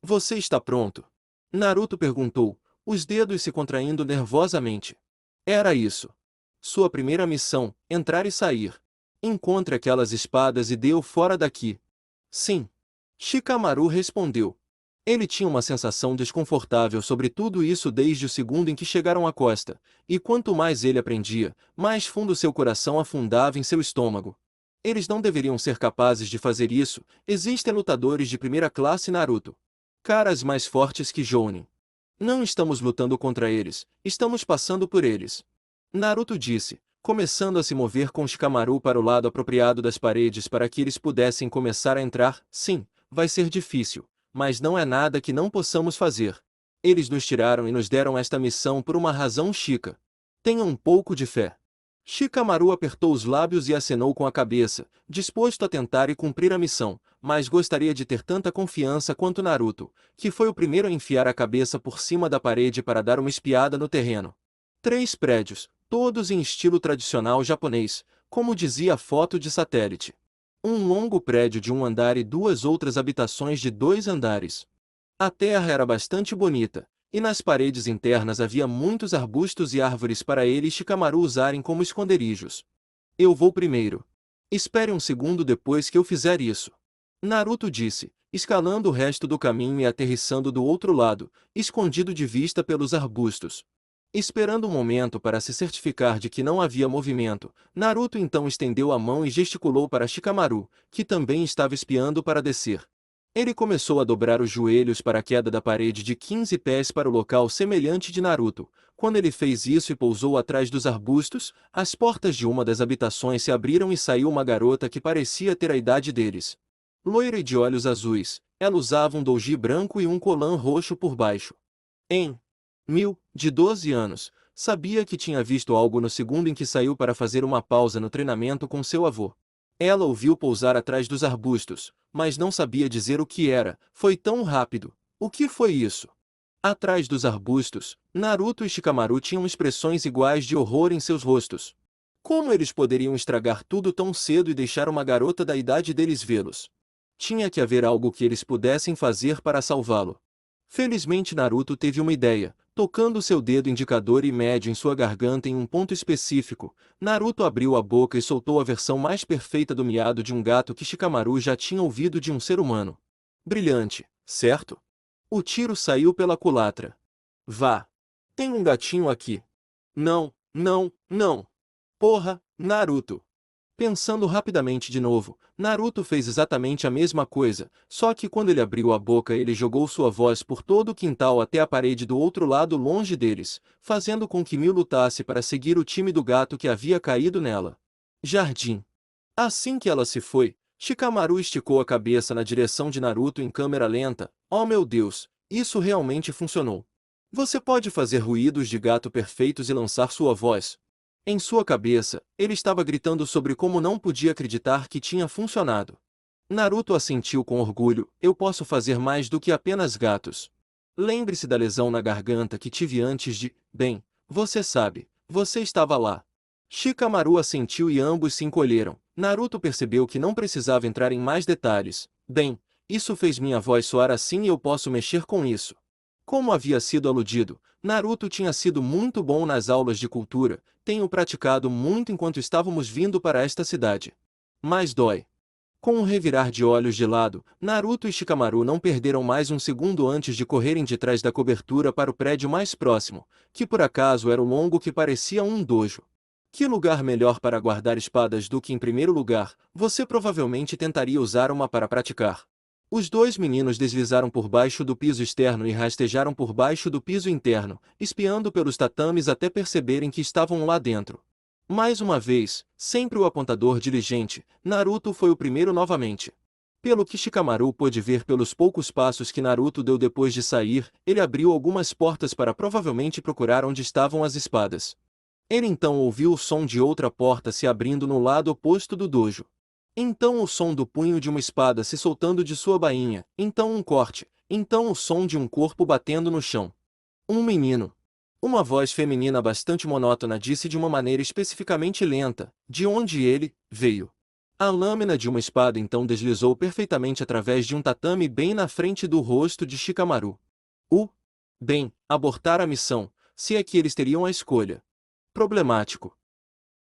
Você está pronto? Naruto perguntou, os dedos se contraindo nervosamente. Era isso. Sua primeira missão, entrar e sair. Encontre aquelas espadas e dê-o fora daqui. Sim. Shikamaru respondeu. Ele tinha uma sensação desconfortável sobre tudo isso desde o segundo em que chegaram à costa, e quanto mais ele aprendia, mais fundo seu coração afundava em seu estômago. Eles não deveriam ser capazes de fazer isso, existem lutadores de primeira classe Naruto. Caras mais fortes que Jounin. Não estamos lutando contra eles, estamos passando por eles. Naruto disse, começando a se mover com Shikamaru para o lado apropriado das paredes para que eles pudessem começar a entrar. Sim, vai ser difícil. Mas não é nada que não possamos fazer. Eles nos tiraram e nos deram esta missão por uma razão Shika. Tenha um pouco de fé. Shikamaru apertou os lábios e acenou com a cabeça, disposto a tentar e cumprir a missão, mas gostaria de ter tanta confiança quanto Naruto, que foi o primeiro a enfiar a cabeça por cima da parede para dar uma espiada no terreno. 3 prédios, todos em estilo tradicional japonês, como dizia a foto de satélite. Um longo prédio de 1 andar e 2 outras habitações de 2 andares. A terra era bastante bonita, e nas paredes internas havia muitos arbustos e árvores para ele e Shikamaru usarem como esconderijos. Eu vou primeiro. Espere um segundo depois que eu fizer isso. Naruto disse, escalando o resto do caminho e aterrissando do outro lado, escondido de vista pelos arbustos. Esperando um momento para se certificar de que não havia movimento, Naruto então estendeu a mão e gesticulou para Shikamaru, que também estava espiando para descer. Ele começou a dobrar os joelhos para a queda da parede de 15 pés para o local semelhante de Naruto. Quando ele fez isso e pousou atrás dos arbustos, as portas de uma das habitações se abriram e saiu uma garota que parecia ter a idade deles. Loira e de olhos azuis, ela usava um doji branco e um colã roxo por baixo. De 12 anos, sabia que tinha visto algo no segundo em que saiu para fazer uma pausa no treinamento com seu avô. Ela o viu pousar atrás dos arbustos, mas não sabia dizer o que era, foi tão rápido. O que foi isso? Atrás dos arbustos, Naruto e Shikamaru tinham expressões iguais de horror em seus rostos. Como eles poderiam estragar tudo tão cedo e deixar uma garota da idade deles vê-los? Tinha que haver algo que eles pudessem fazer para salvá-lo. Felizmente Naruto teve uma ideia. Tocando seu dedo indicador e médio em sua garganta em um ponto específico, Naruto abriu a boca e soltou a versão mais perfeita do miado de um gato que Shikamaru já tinha ouvido de um ser humano. Brilhante, certo? O tiro saiu pela culatra. Vá! Tem um gatinho aqui. Não, não, não! Porra, Naruto! Pensando rapidamente de novo, Naruto fez exatamente a mesma coisa, só que quando ele abriu a boca ele jogou sua voz por todo o quintal até a parede do outro lado longe deles, fazendo com que Mil lutasse para seguir o time do gato que havia caído nela. Jardim. Assim que ela se foi, Shikamaru esticou a cabeça na direção de Naruto em câmera lenta. Oh meu Deus, isso realmente funcionou. Você pode fazer ruídos de gato perfeitos e lançar sua voz. Em sua cabeça, ele estava gritando sobre como não podia acreditar que tinha funcionado. Naruto assentiu com orgulho. Eu posso fazer mais do que apenas gatos. Lembre-se da lesão na garganta que tive antes de... Bem, você sabe, você estava lá. Shikamaru assentiu e ambos se encolheram. Naruto percebeu que não precisava entrar em mais detalhes. Bem, isso fez minha voz soar assim e eu posso mexer com isso. Como havia sido aludido, Naruto tinha sido muito bom nas aulas de cultura, tenho praticado muito enquanto estávamos vindo para esta cidade. Mas dói. Com um revirar de olhos de lado, Naruto e Shikamaru não perderam mais um segundo antes de correrem de trás da cobertura para o prédio mais próximo, que por acaso era o longo que parecia um dojo. Que lugar melhor para guardar espadas do que em primeiro lugar, você provavelmente tentaria usar uma para praticar. Os dois meninos deslizaram por baixo do piso externo e rastejaram por baixo do piso interno, espiando pelos tatames até perceberem que estavam lá dentro. Mais uma vez, sempre o apontador diligente, Naruto foi o primeiro novamente. Pelo que Shikamaru pôde ver pelos poucos passos que Naruto deu depois de sair, ele abriu algumas portas para provavelmente procurar onde estavam as espadas. Ele então ouviu o som de outra porta se abrindo no lado oposto do dojo. Então o som do punho de uma espada se soltando de sua bainha, então um corte, então o som de um corpo batendo no chão. Um menino. Uma voz feminina bastante monótona disse de uma maneira especificamente lenta, de onde ele veio. A lâmina de uma espada então deslizou perfeitamente através de um tatame bem na frente do rosto de Shikamaru. Bem, abortar a missão, se é que eles teriam a escolha. Problemático.